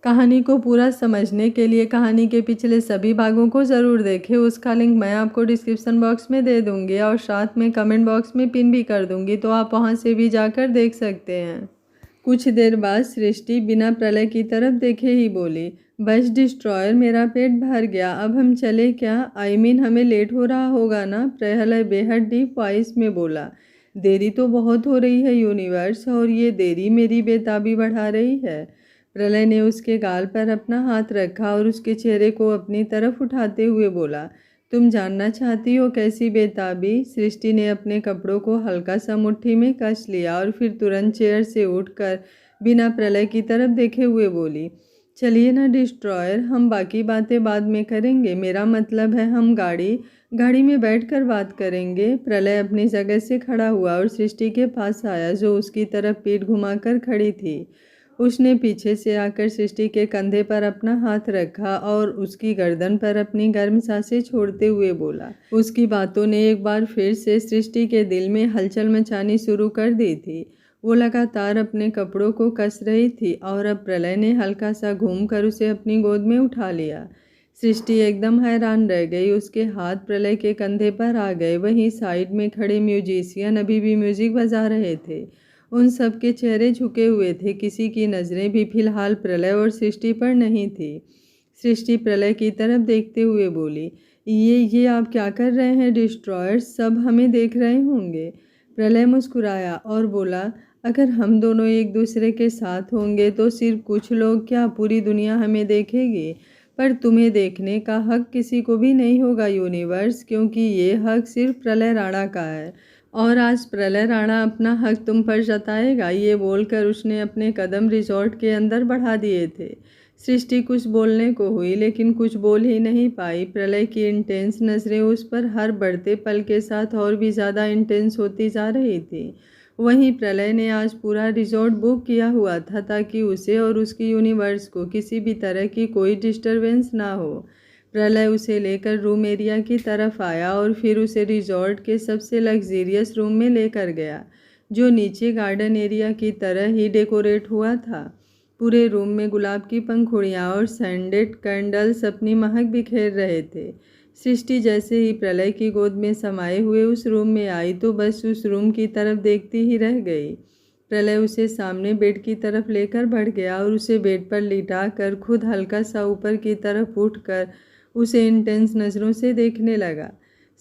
कहानी को पूरा समझने के लिए कहानी के पिछले सभी भागों को ज़रूर देखें। उसका लिंक मैं आपको डिस्क्रिप्शन बॉक्स में दे दूँगी और साथ में कमेंट बॉक्स में पिन भी कर दूँगी, तो आप वहाँ से भी जाकर देख सकते हैं। कुछ देर बाद सृष्टि बिना प्रलय की तरफ देखे ही बोली, बस डिस्ट्रॉयर, मेरा पेट भर गया, अब हम चले क्या? हमें लेट हो रहा होगा ना? प्रलय बेहद डीप वॉइस में बोला। देरी तो बहुत हो रही है यूनिवर्स, और ये देरी मेरी बेताबी बढ़ा रही है। प्रलय ने उसके गाल पर अपना हाथ रखा और उसके चेहरे को अपनी तरफ उठाते हुए बोला, तुम जानना चाहती हो कैसी बेताबी? सृष्टि ने अपने कपड़ों को हल्का सा मुट्ठी में कस लिया और फिर तुरंत चेयर से उठकर बिना प्रलय की तरफ देखे हुए बोली, चलिए ना डिस्ट्रॉयर, हम बाकी बातें बाद में करेंगे। मेरा मतलब है हम गाड़ी में बैठकर बात करेंगे। प्रलय अपनी जगह से खड़ा हुआ और सृष्टि के पास आया, जो उसकी तरफ पीठ घुमाकर खड़ी थी। उसने पीछे से आकर सृष्टि के कंधे पर अपना हाथ रखा और उसकी गर्दन पर अपनी गर्म सांसें छोड़ते हुए बोला। उसकी बातों ने एक बार फिर से सृष्टि के दिल में हलचल मचानी शुरू कर दी थी। वो लगातार अपने कपड़ों को कस रही थी और अब प्रलय ने हल्का सा घूमकर उसे अपनी गोद में उठा लिया। सृष्टि एकदम हैरान रह गई। उसके हाथ प्रलय के कंधे पर आ गए। वहीं साइड में खड़े म्यूजिशियन अभी भी म्यूजिक बजा रहे थे। उन सब के चेहरे झुके हुए थे। किसी की नज़रें भी फिलहाल प्रलय और सृष्टि पर नहीं थी। सृष्टि प्रलय की तरफ देखते हुए बोली, ये आप क्या कर रहे हैं डिस्ट्रॉयर? सब हमें देख रहे होंगे। प्रलय मुस्कुराया और बोला, अगर हम दोनों एक दूसरे के साथ होंगे तो सिर्फ कुछ लोग क्या, पूरी दुनिया हमें देखेगी। पर तुम्हें देखने का हक किसी को भी नहीं होगा यूनिवर्स, क्योंकि ये हक सिर्फ प्रलय राणा का है और आज प्रलय राणा अपना हक तुम पर जताएगा। ये बोलकर उसने अपने कदम रिजॉर्ट के अंदर बढ़ा दिए थे। सृष्टि कुछ बोलने को हुई लेकिन कुछ बोल ही नहीं पाई। प्रलय की इंटेंस नज़रें उस पर हर बढ़ते पल के साथ और भी ज़्यादा इंटेंस होती जा रही थी। वहीं प्रलय ने आज पूरा रिजॉर्ट बुक किया हुआ था ताकि उसे और उसकी यूनिवर्स को किसी भी तरह की कोई डिस्टरबेंस ना हो। प्रलय उसे लेकर रूम एरिया की तरफ आया और फिर उसे रिजॉर्ट के सबसे लग्जरियस रूम में लेकर गया, जो नीचे गार्डन एरिया की तरह ही डेकोरेट हुआ था। पूरे रूम में गुलाब की पंखुड़ियाँ और सैंडेड कैंडल्स अपनी महक बिखेर रहे थे। सृष्टि जैसे ही प्रलय की गोद में समाये हुए उस रूम में आई तो बस उस रूम की तरफ देखती ही रह गई। प्रलय उसे सामने बेड की तरफ लेकर बढ़ गया और उसे बेड पर लिटा कर खुद हल्का सा ऊपर की तरफ उठकर उसे इंटेंस नज़रों से देखने लगा।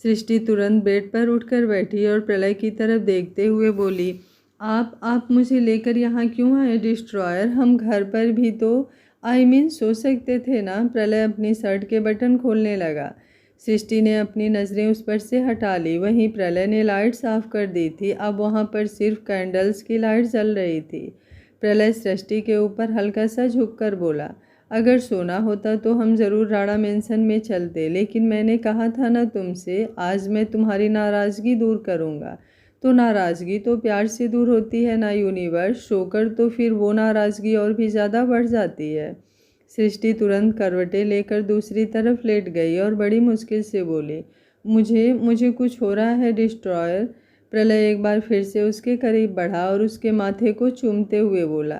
सृष्टि तुरंत बेड पर उठकर बैठी और प्रलय की तरफ देखते हुए बोली, आप मुझे लेकर यहाँ क्यों आए डिस्ट्रॉयर? हम घर पर भी तो सो सकते थे ना? प्रलय अपनी शर्ट के बटन खोलने लगा। सृष्टि ने अपनी नज़रें उस पर से हटा ली। वहीं प्रलय ने लाइट साफ कर दी थी। अब वहाँ पर सिर्फ कैंडल्स की लाइट जल रही थी। प्रलय सृष्टि के ऊपर हल्का सा झुककर बोला, अगर सोना होता तो हम ज़रूर राणा मेंशन में चलते, लेकिन मैंने कहा था ना तुमसे, आज मैं तुम्हारी नाराज़गी दूर करूँगा। तो नाराज़गी तो प्यार से दूर होती है ना यूनिवर्स, सोकर तो फिर वो नाराज़गी और भी ज़्यादा बढ़ जाती है। सृष्टि तुरंत करवटें लेकर दूसरी तरफ लेट गई और बड़ी मुश्किल से बोली, मुझे कुछ हो रहा है डिस्ट्रॉयर। प्रलय एक बार फिर से उसके करीब बढ़ा और उसके माथे को चूमते हुए बोला,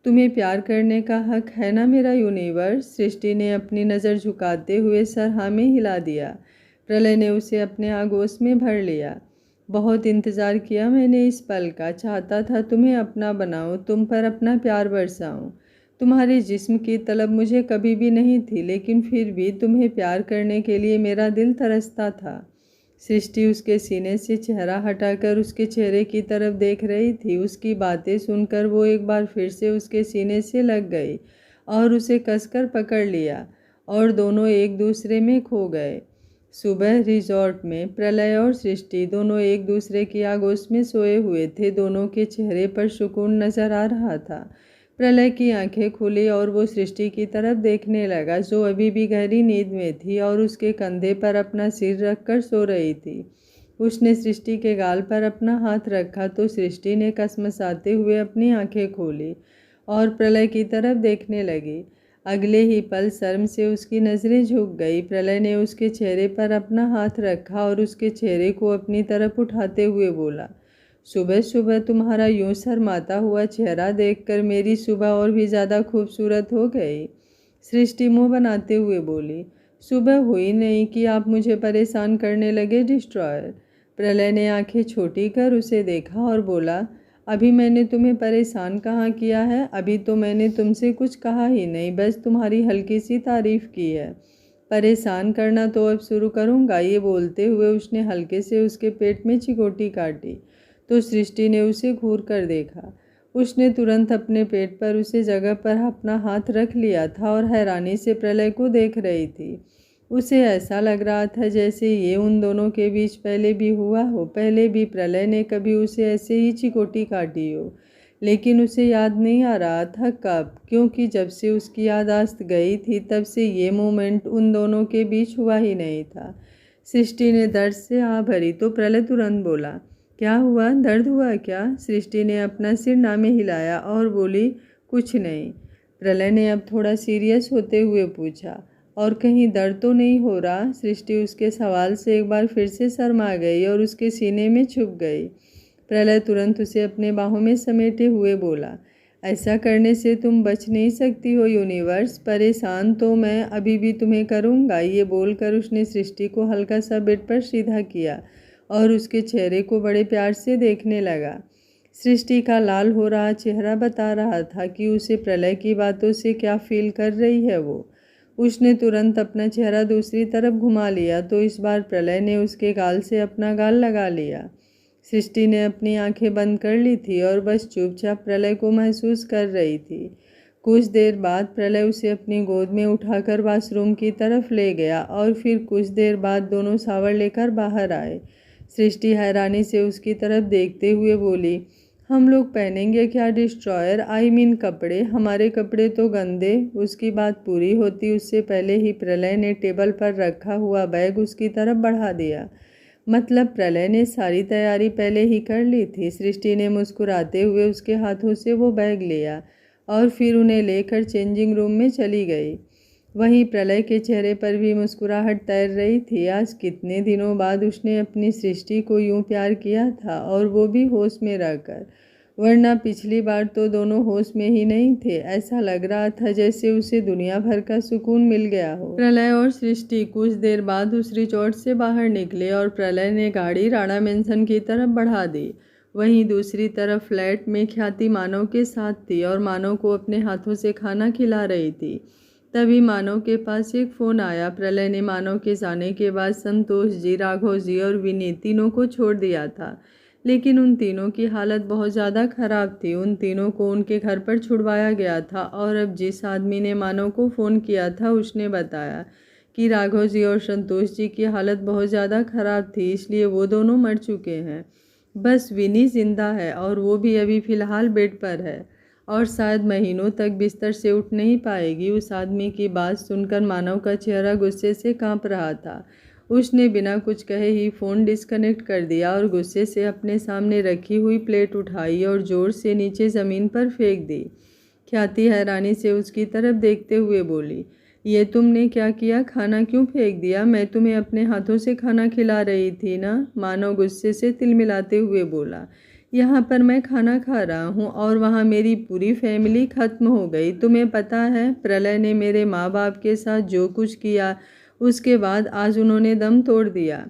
तुम्हें प्यार करने का हक है ना मेरा यूनिवर्स? सृष्टि ने अपनी नज़र झुकाते हुए सर हाँ में हिला दिया। प्रलय ने उसे अपने आगोश में भर लिया। बहुत इंतज़ार किया मैंने इस पल का, चाहता था तुम्हें अपना बनाऊं, तुम पर अपना प्यार बरसाऊं। तुम्हारे जिस्म की तलब मुझे कभी भी नहीं थी, लेकिन फिर भी तुम्हें प्यार करने के लिए मेरा दिल तरसता था। सृष्टि उसके सीने से चेहरा हटाकर उसके चेहरे की तरफ देख रही थी। उसकी बातें सुनकर वो एक बार फिर से उसके सीने से लग गई और उसे कसकर पकड़ लिया और दोनों एक दूसरे में खो गए। सुबह रिजॉर्ट में प्रलय और सृष्टि दोनों एक दूसरे की आगोश में सोए हुए थे। दोनों के चेहरे पर सुकून नजर आ रहा था। प्रलय की आंखें खुली और वो सृष्टि की तरफ देखने लगा, जो अभी भी गहरी नींद में थी और उसके कंधे पर अपना सिर रखकर सो रही थी। उसने सृष्टि के गाल पर अपना हाथ रखा तो सृष्टि ने कसमसाते हुए अपनी आंखें खोली और प्रलय की तरफ देखने लगी। अगले ही पल शर्म से उसकी नज़रें झुक गई। प्रलय ने उसके चेहरे पर अपना हाथ रखा और उसके चेहरे को अपनी तरफ उठाते हुए बोला, सुबह सुबह तुम्हारा यूं शर्माता हुआ चेहरा देखकर मेरी सुबह और भी ज़्यादा खूबसूरत हो गई। सृष्टि मुंह बनाते हुए बोली। सुबह हुई नहीं कि आप मुझे परेशान करने लगे डिस्ट्रॉयर। प्रलय ने आंखें छोटी कर उसे देखा और बोला, अभी मैंने तुम्हें परेशान कहाँ किया है? अभी तो मैंने तुमसे कुछ कहा ही नहीं, बस तुम्हारी हल्की सी तारीफ की है। परेशान करना तो अब शुरू करूँगा। ये बोलते हुए उसने हल्के से उसके पेट में चिकोटी काटी तो सृष्टि ने उसे घूर कर देखा। उसने तुरंत अपने पेट पर उसे जगह पर अपना हाथ रख लिया था और हैरानी से प्रलय को देख रही थी। उसे ऐसा लग रहा था जैसे ये उन दोनों के बीच पहले भी हुआ हो। पहले भी प्रलय ने कभी उसे ऐसे ही चिकोटी काटी हो, लेकिन उसे याद नहीं आ रहा था कब, क्योंकि जब से उसकी याददाश्त गई थी तब से ये मोमेंट उन दोनों के बीच हुआ ही नहीं था। सृष्टि ने दर्द से आ भरी तो प्रलय तुरंत बोला, क्या हुआ? दर्द हुआ क्या? सृष्टि ने अपना सिर ना में हिलाया और बोली, कुछ नहीं। प्रलय ने अब थोड़ा सीरियस होते हुए पूछा, और कहीं दर्द तो नहीं हो रहा? सृष्टि उसके सवाल से एक बार फिर से शर्मा गई और उसके सीने में छुप गई। प्रलय तुरंत उसे अपने बाहों में समेटे हुए बोला, ऐसा करने से तुम बच नहीं सकती हो यूनिवर्स। परेशान तो मैं अभी भी तुम्हें करूँगा। ये बोलकर उसने सृष्टि को हल्का सा बेड पर सीधा किया और उसके चेहरे को बड़े प्यार से देखने लगा। सृष्टि का लाल हो रहा चेहरा बता रहा था कि उसे प्रलय की बातों से क्या फील कर रही है वो। उसने तुरंत अपना चेहरा दूसरी तरफ घुमा लिया तो इस बार प्रलय ने उसके गाल से अपना गाल लगा लिया। सृष्टि ने अपनी आंखें बंद कर ली थी और बस चुपचाप प्रलय को महसूस कर रही थी। कुछ देर बाद प्रलय उसे अपनी गोद में उठाकर वॉशरूम की तरफ ले गया और फिर कुछ देर बाद दोनों शावर लेकर बाहर आए। सृष्टि हैरानी से उसकी तरफ देखते हुए बोली, हम लोग पहनेंगे क्या डिस्ट्रॉयर? आई मीन कपड़े? हमारे कपड़े तो गंदे। उसकी बात पूरी होती उससे पहले ही प्रलय ने टेबल पर रखा हुआ बैग उसकी तरफ बढ़ा दिया। मतलब प्रलय ने सारी तैयारी पहले ही कर ली थी। सृष्टि ने मुस्कुराते हुए उसके हाथों से वो बैग लिया और फिर उन्हें लेकर चेंजिंग रूम में चली गई। वहीं प्रलय के चेहरे पर भी मुस्कुराहट तैर रही थी। आज कितने दिनों बाद उसने अपनी सृष्टि को यूं प्यार किया था, और वो भी होश में रहकर, वरना पिछली बार तो दोनों होश में ही नहीं थे। ऐसा लग रहा था जैसे उसे दुनिया भर का सुकून मिल गया हो। प्रलय और सृष्टि कुछ देर बाद उस रिजॉर्ट से बाहर निकले और प्रलय ने गाड़ी राणा मेंशन की तरफ बढ़ा दी। वहीं दूसरी तरफ फ्लैट में ख्याति मानव के साथ थी और मानव को अपने हाथों से खाना खिला रही थी। तभी मानव के पास एक फ़ोन आया। प्रलय ने मानव के जाने के बाद संतोष जी, राघव जी और विनीत तीनों को छोड़ दिया था, लेकिन उन तीनों की हालत बहुत ज़्यादा ख़राब थी। उन तीनों को उनके घर पर छुड़वाया गया था और अब जिस आदमी ने मानव को फ़ोन किया था उसने बताया कि राघव जी और संतोष जी की हालत बहुत ज़्यादा ख़राब थी, इसलिए वो दोनों मर चुके हैं। बस विनी जिंदा है और वो भी अभी फ़िलहाल बेड पर है और शायद महीनों तक बिस्तर से उठ नहीं पाएगी। उस आदमी की बात सुनकर मानव का चेहरा गुस्से से कांप रहा था। उसने बिना कुछ कहे ही फ़ोन डिस्कनेक्ट कर दिया और गुस्से से अपने सामने रखी हुई प्लेट उठाई और ज़ोर से नीचे ज़मीन पर फेंक दी। ख्याति हैरानी से उसकी तरफ देखते हुए बोली, ये तुमने क्या किया? खाना क्यों फेंक दिया? मैं तुम्हें अपने हाथों से खाना खिला रही थी ना? मानव गुस्से से तिलमिलाते हुए बोला, यहाँ पर मैं खाना खा रहा हूँ और वहाँ मेरी पूरी फैमिली ख़त्म हो गई। तुम्हें पता है प्रलय ने मेरे माँ बाप के साथ जो कुछ किया, उसके बाद आज उन्होंने दम तोड़ दिया।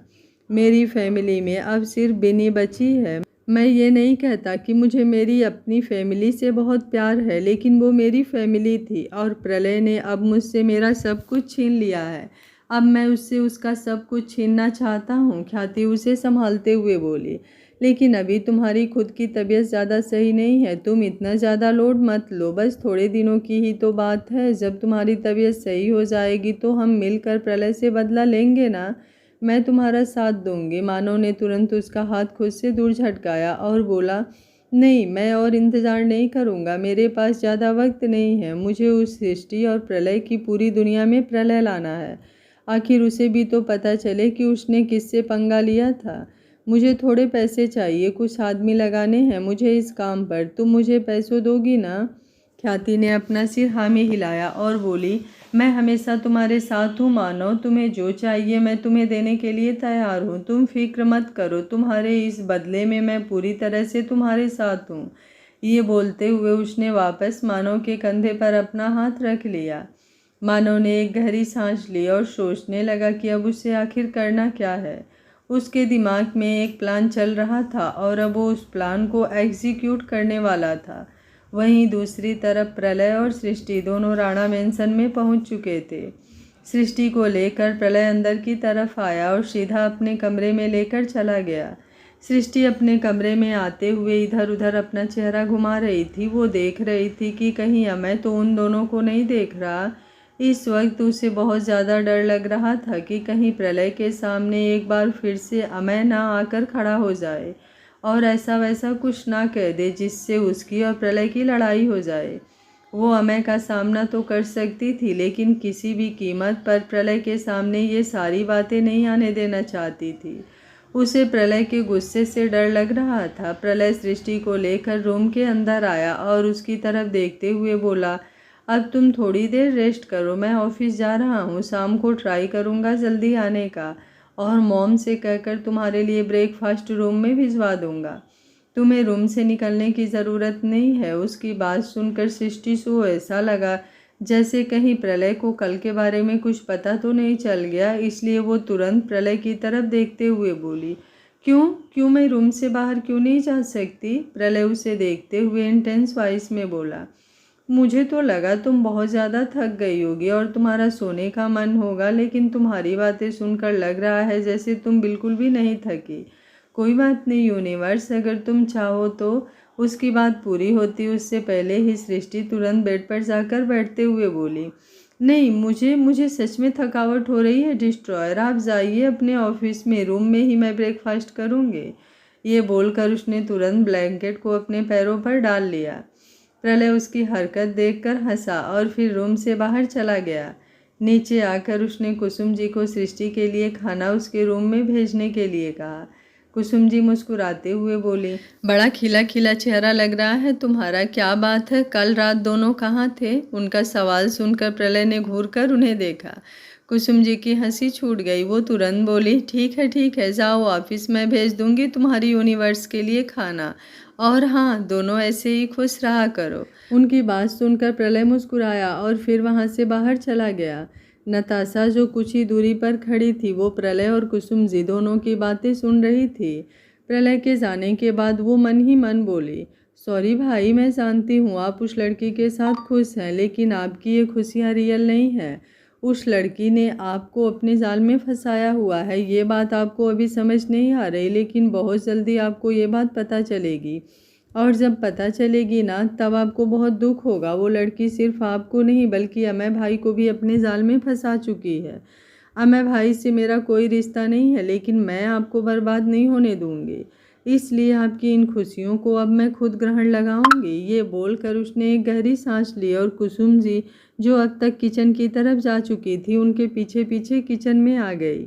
मेरी फैमिली में अब सिर्फ बिनी बची है। मैं ये नहीं कहता कि मुझे मेरी अपनी फैमिली से बहुत प्यार है, लेकिन वो मेरी फैमिली थी और प्रलय ने अब मुझसे मेरा सब कुछ छीन लिया है। अब मैं उससे उसका सब कुछ छीनना चाहता हूँ। ख्याति उसे संभालते हुए बोली, लेकिन अभी तुम्हारी खुद की तबीयत ज़्यादा सही नहीं है। तुम इतना ज़्यादा लोड मत लो। बस थोड़े दिनों की ही तो बात है। जब तुम्हारी तबीयत सही हो जाएगी तो हम मिलकर प्रलय से बदला लेंगे ना। मैं तुम्हारा साथ दूंगी। मानव ने तुरंत उसका हाथ खुद से दूर झटकाया और बोला, नहीं, मैं और इंतज़ार नहीं करूँगा। मेरे पास ज़्यादा वक्त नहीं है। मुझे उस सृष्टि और प्रलय की पूरी दुनिया में प्रलय लाना है। आखिर उसे भी तो पता चले कि उसने किससे पंगा लिया था। मुझे थोड़े पैसे चाहिए, कुछ आदमी लगाने हैं मुझे इस काम पर। तुम मुझे पैसों दोगी ना? ख्याति ने अपना सिर हाँ में हिलाया और बोली, मैं हमेशा तुम्हारे साथ हूँ मानव, तुम्हें जो चाहिए मैं तुम्हें देने के लिए तैयार हूँ। तुम फिक्र मत करो, तुम्हारे इस बदले में मैं पूरी तरह से तुम्हारे साथ हूँ। ये बोलते हुए उसने वापस मानव के कंधे पर अपना हाथ रख लिया। मानव ने एक गहरी सांस ली और सोचने लगा कि अब उसे आखिर करना क्या है। उसके दिमाग में एक प्लान चल रहा था और अब वो उस प्लान को एग्जीक्यूट करने वाला था। वहीं दूसरी तरफ प्रलय और सृष्टि दोनों राणा मैंसन में पहुंच चुके थे। सृष्टि को लेकर प्रलय अंदर की तरफ आया और सीधा अपने कमरे में लेकर चला गया। सृष्टि अपने कमरे में आते हुए इधर उधर अपना चेहरा घुमा रही थी। वो देख रही थी कि कहीं अमय तो उन दोनों को नहीं देख रहा। इस वक्त उसे बहुत ज़्यादा डर लग रहा था कि कहीं प्रलय के सामने एक बार फिर से अमय ना आकर खड़ा हो जाए और ऐसा वैसा कुछ ना कह दे जिससे उसकी और प्रलय की लड़ाई हो जाए। वो अमय का सामना तो कर सकती थी, लेकिन किसी भी कीमत पर प्रलय के सामने ये सारी बातें नहीं आने देना चाहती थी। उसे प्रलय के गुस्से से डर लग रहा था। प्रलय सृष्टि को लेकर रूम के अंदर आया और उसकी तरफ देखते हुए बोला, अब तुम थोड़ी देर रेस्ट करो, मैं ऑफिस जा रहा हूँ। शाम को ट्राई करूँगा जल्दी आने का और मॉम से कहकर तुम्हारे लिए ब्रेकफास्ट रूम में भिजवा दूँगा। तुम्हें रूम से निकलने की ज़रूरत नहीं है। उसकी बात सुनकर सृष्टि को ऐसा लगा जैसे कहीं प्रलय को कल के बारे में कुछ पता तो नहीं चल गया, इसलिए वो तुरंत प्रलय की तरफ देखते हुए बोली, क्यों क्यों मैं रूम से बाहर क्यों नहीं जा सकती? प्रलय उसे देखते हुए इंटेंस वॉइस में बोला, मुझे तो लगा तुम बहुत ज़्यादा थक गई होगी और तुम्हारा सोने का मन होगा, लेकिन तुम्हारी बातें सुनकर लग रहा है जैसे तुम बिल्कुल भी नहीं थकी। कोई बात नहीं यूनिवर्स, अगर तुम चाहो तो। उसकी बात पूरी होती उससे पहले ही सृष्टि तुरंत बेड पर जाकर बैठते हुए बोली, नहीं, मुझे सच में थकावट हो रही है डिस्ट्रॉयर। आप जाइए अपने ऑफिस में, रूम में ही मैं ब्रेकफास्ट करूँगी। ये बोलकर उसने तुरंत ब्लैंकेट को अपने पैरों पर डाल लिया। प्रलय उसकी हरकत देखकर हंसा और फिर रूम से बाहर चला गया। नीचे आकर उसने कुसुम जी को सृष्टि के लिए खाना उसके रूम में भेजने के लिए कहा। कुसुम जी मुस्कुराते हुए बोली, बड़ा खिला खिला चेहरा लग रहा है तुम्हारा, क्या बात है? कल रात दोनों कहाँ थे? उनका सवाल सुनकर प्रलय ने घूरकर उन्हें देखा। कुसुम जी की हंसी छूट गई। वो तुरंत बोली, ठीक है, जाओ ऑफिस में भेज दूंगी तुम्हारी यूनिवर्स के लिए खाना। और हाँ, दोनों ऐसे ही खुश रहा करो। उनकी बात सुनकर प्रलय मुस्कुराया और फिर वहाँ से बाहर चला गया। नताशा जो कुछ ही दूरी पर खड़ी थी, वो प्रलय और कुसुम जी दोनों की बातें सुन रही थी। प्रलय के जाने के बाद वो मन ही मन बोली, सॉरी भाई, मैं जानती हूँ आप उस लड़की के साथ खुश हैं, लेकिन आपकी ये खुशियाँ रियल नहीं हैं। उस लड़की ने आपको अपने जाल में फंसाया हुआ है। ये बात आपको अभी समझ नहीं आ रही, लेकिन बहुत जल्दी आपको ये बात पता चलेगी और जब पता चलेगी ना, तब आपको बहुत दुख होगा। वो लड़की सिर्फ आपको नहीं बल्कि अमय भाई को भी अपने जाल में फंसा चुकी है। अमय भाई से मेरा कोई रिश्ता नहीं है, लेकिन मैं आपको बर्बाद नहीं होने दूंगी, इसलिए आपकी इन खुशियों को अब मैं खुद ग्रहण लगाऊंगी। ये बोलकर उसने एक गहरी सांस ली और कुसुम जी जो अब तक किचन की तरफ जा चुकी थी, उनके पीछे पीछे किचन में आ गई।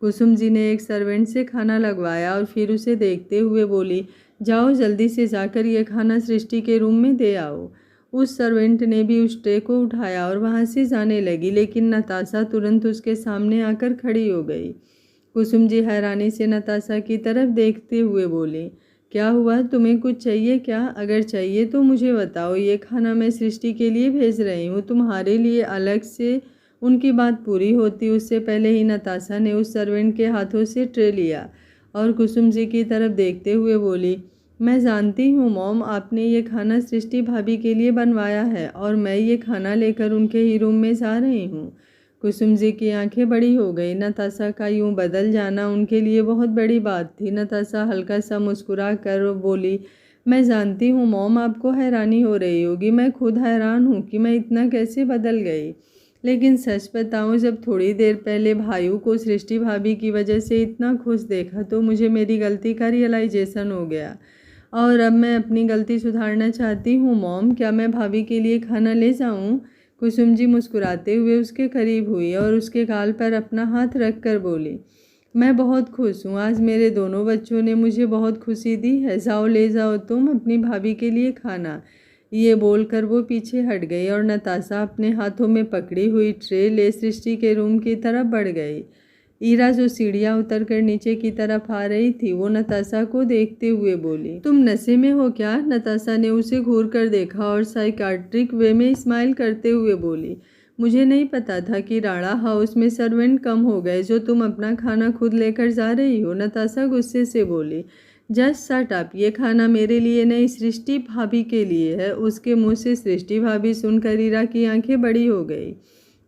कुसुम जी ने एक सर्वेंट से खाना लगवाया और फिर उसे देखते हुए बोली, जाओ जल्दी से जाकर ये खाना सृष्टि के रूम में दे आओ। उस सर्वेंट ने भी उस ट्रे को उठाया और वहाँ से जाने लगी, लेकिन नताशा तुरंत उसके सामने आकर खड़ी हो गई। कुसुम जी हैरानी से नताशा की तरफ देखते हुए बोली, क्या हुआ, तुम्हें कुछ चाहिए क्या? अगर चाहिए तो मुझे बताओ, ये खाना मैं सृष्टि के लिए भेज रही हूँ, तुम्हारे लिए अलग से। उनकी बात पूरी होती उससे पहले ही नताशा ने उस सर्वेंट के हाथों से ट्रे लिया और कुसुम जी की तरफ देखते हुए बोली, मैं जानती हूँ मॉम, आपने ये खाना सृष्टि भाभी के लिए बनवाया है और मैं ये खाना लेकर उनके ही रूम में जा रही हूँ। कुसुम जी की आंखें बड़ी हो गई। नताशा का यूं बदल जाना उनके लिए बहुत बड़ी बात थी। नताशा हल्का सा मुस्कुरा कर बोली, मैं जानती हूँ मॉम, आपको हैरानी हो रही होगी, मैं खुद हैरान हूँ कि मैं इतना कैसे बदल गई। लेकिन सच बताऊँ, जब थोड़ी देर पहले भाइयों को सृष्टि भाभी की वजह से इतना खुश देखा तो मुझे मेरी गलती का रियलाइजेशन हो गया और अब मैं अपनी गलती सुधारना चाहती हूँ मॉम, क्या मैं भाभी के लिए खाना ले जाऊँ? कुसुम जी मुस्कुराते हुए उसके करीब हुई और उसके गाल पर अपना हाथ रख कर बोली, मैं बहुत खुश हूँ, आज मेरे दोनों बच्चों ने मुझे बहुत खुशी दी है। जाओ ले जाओ तुम अपनी भाभी के लिए खाना। ये बोलकर वो पीछे हट गई और नताशा अपने हाथों में पकड़ी हुई ट्रे ले सृष्टि के रूम की तरफ बढ़ गई। ईरा जो सीढ़ियाँ उतरकर नीचे की तरफ आ रही थी, वो नताशा को देखते हुए बोली, तुम नशे में हो क्या? नताशा ने उसे घूर कर देखा और साइकाट्रिक वे में स्माइल करते हुए बोली, मुझे नहीं पता था कि राणा हाउस में सर्वेंट कम हो गए जो तुम अपना खाना खुद लेकर जा रही हो। नताशा गुस्से से बोली, जस्ट शट अप, ये खाना मेरे लिए नहीं, सृष्टि भाभी के लिए है। उसके मुंह से सृष्टि भाभी सुनकर ईरा की आंखें बड़ी हो गई।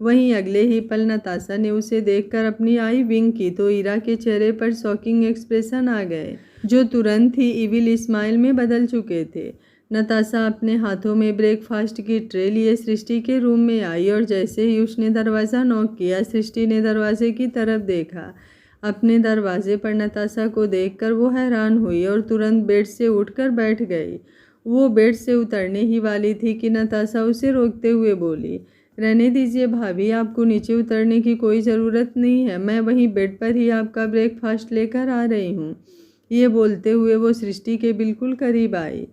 वहीं अगले ही पल नताशा ने उसे देखकर अपनी आई विंग की तो ईरा के चेहरे पर शॉकिंग एक्सप्रेशन आ गए, जो तुरंत ही इविल स्माइल में बदल चुके थे। नताशा अपने हाथों में ब्रेकफास्ट की ट्रे लिए सृष्टि के रूम में आई और जैसे ही उसने दरवाज़ा नॉक किया, सृष्टि ने दरवाजे की तरफ देखा। अपने दरवाजे पर नताशा को देखकर वो हैरान हुई और तुरंत बेड से उठकर बैठ गई। वो बेड से उतरने ही वाली थी कि नताशा उसे रोकते हुए बोली, रहने दीजिए भाभी, आपको नीचे उतरने की कोई ज़रूरत नहीं है, मैं वहीं बेड पर ही आपका ब्रेकफास्ट लेकर आ रही हूँ। ये बोलते हुए वो सृष्टि के बिल्कुल करीब आई।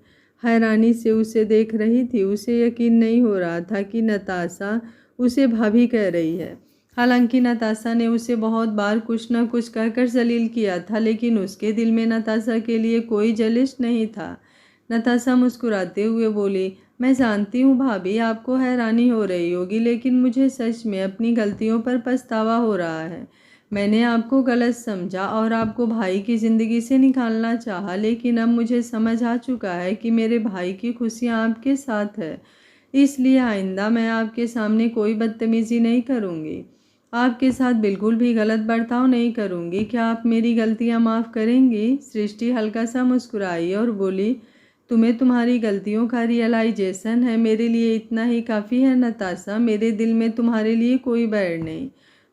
हैरानी से उसे देख रही थी। उसे यकीन नहीं हो रहा था कि नताशा उसे भाभी कह रही है। हालांकि नताशा ने उसे बहुत बार कुछ न कुछ कहकर जलील किया था, लेकिन उसके दिल में नताशा के लिए कोई जलिश नहीं था। नताशा मुस्कुराते हुए बोली, मैं जानती हूँ भाभी, आपको हैरानी हो रही होगी, लेकिन मुझे सच में अपनी गलतियों पर पछतावा हो रहा है। मैंने आपको गलत समझा और आपको भाई की ज़िंदगी से निकालना चाहा, लेकिन अब मुझे समझ आ चुका है कि मेरे भाई की खुशियाँ आपके साथ है। इसलिए आइंदा मैं आपके सामने कोई बदतमीज़ी नहीं करूँगी, आपके साथ बिल्कुल भी गलत बर्ताव नहीं करूँगी। क्या आप मेरी गलतियाँ माफ़ करेंगी? सृष्टि हल्का सा मुस्कुराई और बोली, तुम्हें तुम्हारी गलतियों का रियलाइजेशन है, मेरे लिए इतना ही काफ़ी है नताशा। मेरे दिल में तुम्हारे लिए कोई बैर नहीं,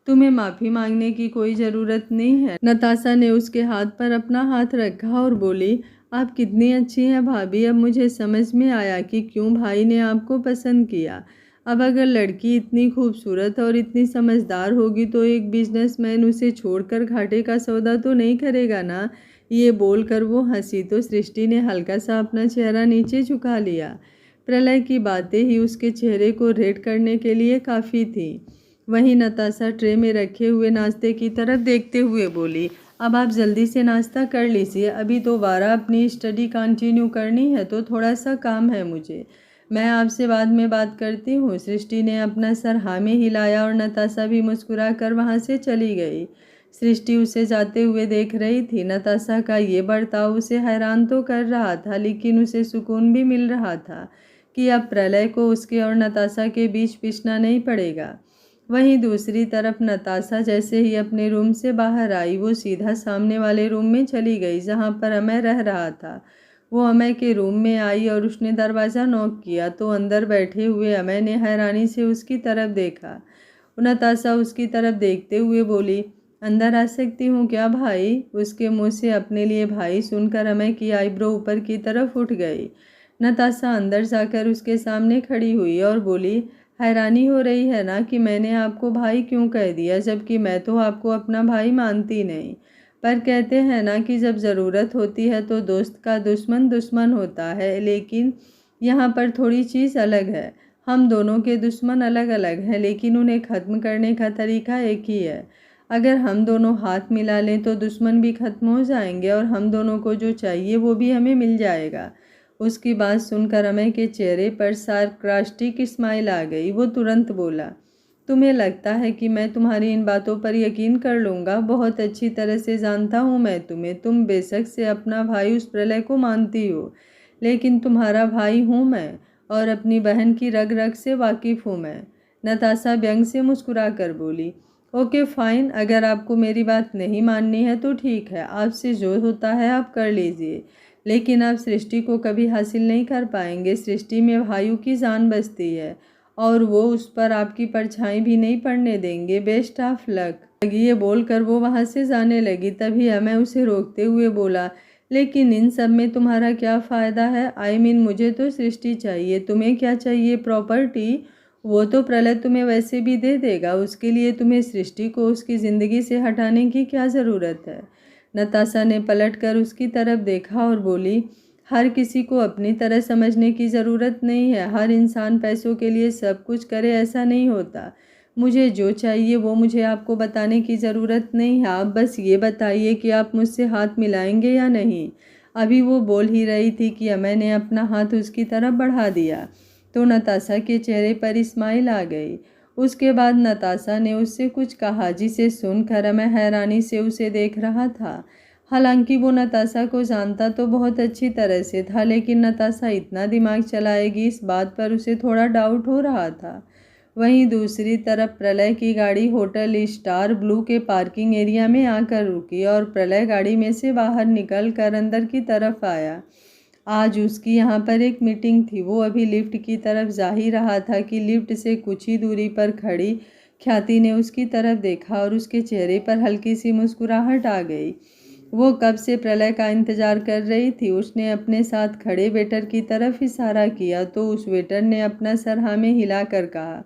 तुम्हें माफ़ी मांगने की कोई ज़रूरत नहीं है। नताशा ने उसके हाथ पर अपना हाथ रखा और बोली, आप कितनी अच्छी हैं भाभी, अब मुझे समझ में आया कि क्यों भाई ने आपको पसंद किया। अब अगर लड़की इतनी खूबसूरत और इतनी समझदार होगी तो एक बिजनेसमैन उसे छोड़कर घाटे का सौदा तो नहीं करेगा ना। ये बोलकर वो हंसी तो सृष्टि ने हल्का सा अपना चेहरा नीचे झुका लिया। प्रलय की बातें ही उसके चेहरे को रेड करने के लिए काफ़ी थी। वहीं नताशा ट्रे में रखे हुए नाश्ते की तरफ देखते हुए बोली, अब आप जल्दी से नाश्ता कर लीजिए, अभी दोबारा अपनी स्टडी कंटिन्यू करनी है तो थोड़ा सा काम है मुझे, मैं आपसे बाद में बात करती हूँ। सृष्टि ने अपना सर हाँ में हिलाया और नताशा भी मुस्कुरा कर वहाँ से चली गई। सृष्टि उसे जाते हुए देख रही थी। नताशा का ये बर्ताव उसे हैरान तो कर रहा था, लेकिन उसे सुकून भी मिल रहा था कि अब प्रलय को उसके और नताशा के बीच पिसना नहीं पड़ेगा। वहीं दूसरी तरफ नताशा जैसे ही अपने रूम से बाहर आई, वो सीधा सामने वाले रूम में चली गई जहाँ पर अमय रह रहा था। वो अमय के रूम में आई और उसने दरवाज़ा नॉक किया तो अंदर बैठे हुए अमय ने हैरानी से उसकी तरफ देखा। नताशा उसकी तरफ देखते हुए बोली, अंदर आ सकती हूँ क्या भाई? उसके मुंह से अपने लिए भाई सुनकर अमय की आईब्रो ऊपर की तरफ उठ गई। नताशा अंदर जाकर उसके सामने खड़ी हुई और बोली, हैरानी हो रही है ना कि मैंने आपको भाई क्यों कह दिया, जबकि मैं तो आपको अपना भाई मानती नहीं। पर कहते हैं ना कि जब ज़रूरत होती है तो दोस्त का दुश्मन दुश्मन होता है, लेकिन यहाँ पर थोड़ी चीज़ अलग है। हम दोनों के दुश्मन अलग अलग हैं, लेकिन उन्हें ख़त्म करने का तरीका एक ही है। अगर हम दोनों हाथ मिला लें तो दुश्मन भी ख़त्म हो जाएंगे और हम दोनों को जो चाहिए वो भी हमें मिल जाएगा। उसकी बात सुनकर अमय के चेहरे पर सार्कास्टिक स्माइल आ गई। वो तुरंत बोला, तुम्हें लगता है कि मैं तुम्हारी इन बातों पर यकीन कर लूँगा? बहुत अच्छी तरह से जानता हूँ मैं तुम्हें। तुम बेशक से अपना भाई उस प्रलय को मानती हो, लेकिन तुम्हारा भाई हूँ मैं और अपनी बहन की रग रग से वाकिफ़ हूँ मैं। नताशा व्यंग से मुस्कुरा कर बोली, ओके फाइन, अगर आपको मेरी बात नहीं माननी है तो ठीक है, आपसे जो होता है आप कर लीजिए, लेकिन आप सृष्टि को कभी हासिल नहीं कर पाएंगे। सृष्टि में भाइयों की जान बसती है और वो उस पर आपकी परछाई भी नहीं पड़ने देंगे। Best of luck. ये बोलकर वो वहाँ से जाने लगी। तभी अमय उसे रोकते हुए बोला, लेकिन इन सब में तुम्हारा क्या फ़ायदा है? आई मीन मुझे तो सृष्टि चाहिए, तुम्हें क्या चाहिए? प्रॉपर्टी? वो तो प्रलय तुम्हें वैसे भी दे देगा, उसके लिए तुम्हें सृष्टि को उसकी ज़िंदगी से हटाने की क्या ज़रूरत है? नताशा ने पलट कर उसकी तरफ देखा और बोली, हर किसी को अपनी तरह समझने की ज़रूरत नहीं है। हर इंसान पैसों के लिए सब कुछ करे, ऐसा नहीं होता। मुझे जो चाहिए वो मुझे आपको बताने की ज़रूरत नहीं है। आप बस ये बताइए कि आप मुझसे हाथ मिलाएंगे या नहीं। अभी वो बोल ही रही थी कि मैंने अपना हाथ उसकी तरफ बढ़ा दिया तो नताशा के चेहरे पर स्माइल आ गई। उसके बाद नताशा ने उससे कुछ कहा जिसे सुनकर मैं हैरानी से उसे देख रहा था। हालांकि वो नताशा को जानता तो बहुत अच्छी तरह से था, लेकिन नताशा इतना दिमाग चलाएगी इस बात पर उसे थोड़ा डाउट हो रहा था। वहीं दूसरी तरफ प्रलय की गाड़ी होटल स्टार ब्लू के पार्किंग एरिया में आकर रुकी और प्रलय गाड़ी में से बाहर निकल कर अंदर की तरफ आया। आज उसकी यहाँ पर एक मीटिंग थी। वो अभी लिफ्ट की तरफ जा ही रहा था कि लिफ्ट से कुछ ही दूरी पर खड़ी ख्याति ने उसकी तरफ देखा और उसके चेहरे पर हल्की सी मुस्कुराहट आ गई। वो कब से प्रलय का इंतजार कर रही थी। उसने अपने साथ खड़े वेटर की तरफ इशारा किया तो उस वेटर ने अपना सर हाँ में हिलाकर कहा,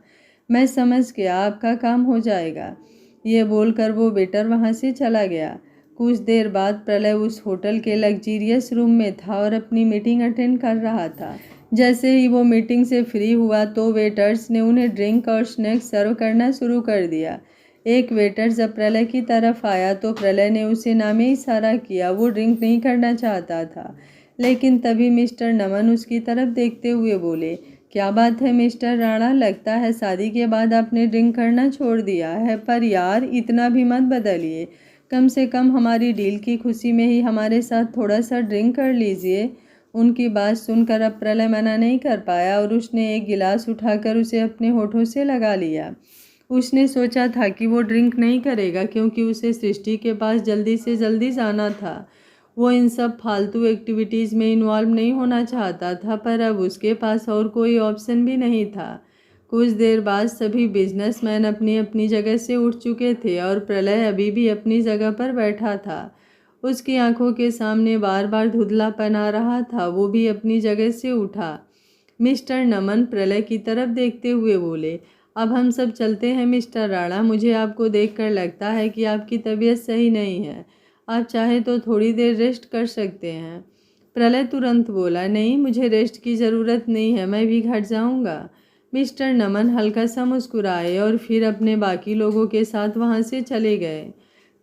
मैं समझ गया, आपका काम हो जाएगा। ये बोलकर वो वेटर वहाँ से चला गया। कुछ देर बाद प्रलय उस होटल के लग्जीरियस रूम में था और अपनी मीटिंग अटेंड कर रहा था। जैसे ही वो मीटिंग से फ्री हुआ तो वेटर्स ने उन्हें ड्रिंक और स्नैक्स सर्व करना शुरू कर दिया। एक वेटर जब प्रलय की तरफ आया तो प्रलय ने उसे ना में इशारा किया। वो ड्रिंक नहीं करना चाहता था, लेकिन तभी मिस्टर नमन उसकी तरफ देखते हुए बोले, क्या बात है मिस्टर राणा, लगता है शादी के बाद आपने ड्रिंक करना छोड़ दिया है। पर यार इतना भी मत बदलिए, कम से कम हमारी डील की खुशी में ही हमारे साथ थोड़ा सा ड्रिंक कर लीजिए। उनकी बात सुनकर अब प्रलय मना नहीं कर पाया और उसने एक गिलास उठाकर उसे अपने होठों से लगा लिया। उसने सोचा था कि वो ड्रिंक नहीं करेगा क्योंकि उसे सृष्टि के पास जल्दी से जल्दी जाना था। वो इन सब फालतू एक्टिविटीज़ में इन्वॉल्व नहीं होना चाहता था, पर अब उसके पास और कोई ऑप्शन भी नहीं था। कुछ देर बाद सभी बिजनेसमैन अपनी अपनी जगह से उठ चुके थे और प्रलय अभी भी अपनी जगह पर बैठा था। उसकी आंखों के सामने बार बार धुंधलापन आ रहा था। वो भी अपनी जगह से उठा। मिस्टर नमन प्रलय की तरफ देखते हुए बोले, अब हम सब चलते हैं मिस्टर राणा। मुझे आपको देखकर लगता है कि आपकी तबीयत सही नहीं है। आप चाहे तो थोड़ी देर रेस्ट कर सकते हैं। प्रलय तुरंत बोला, नहीं, मुझे रेस्ट की ज़रूरत नहीं है, मैं भी घर जाऊंगा। मिस्टर नमन हल्का सा मुस्कुराए और फिर अपने बाकी लोगों के साथ वहां से चले गए।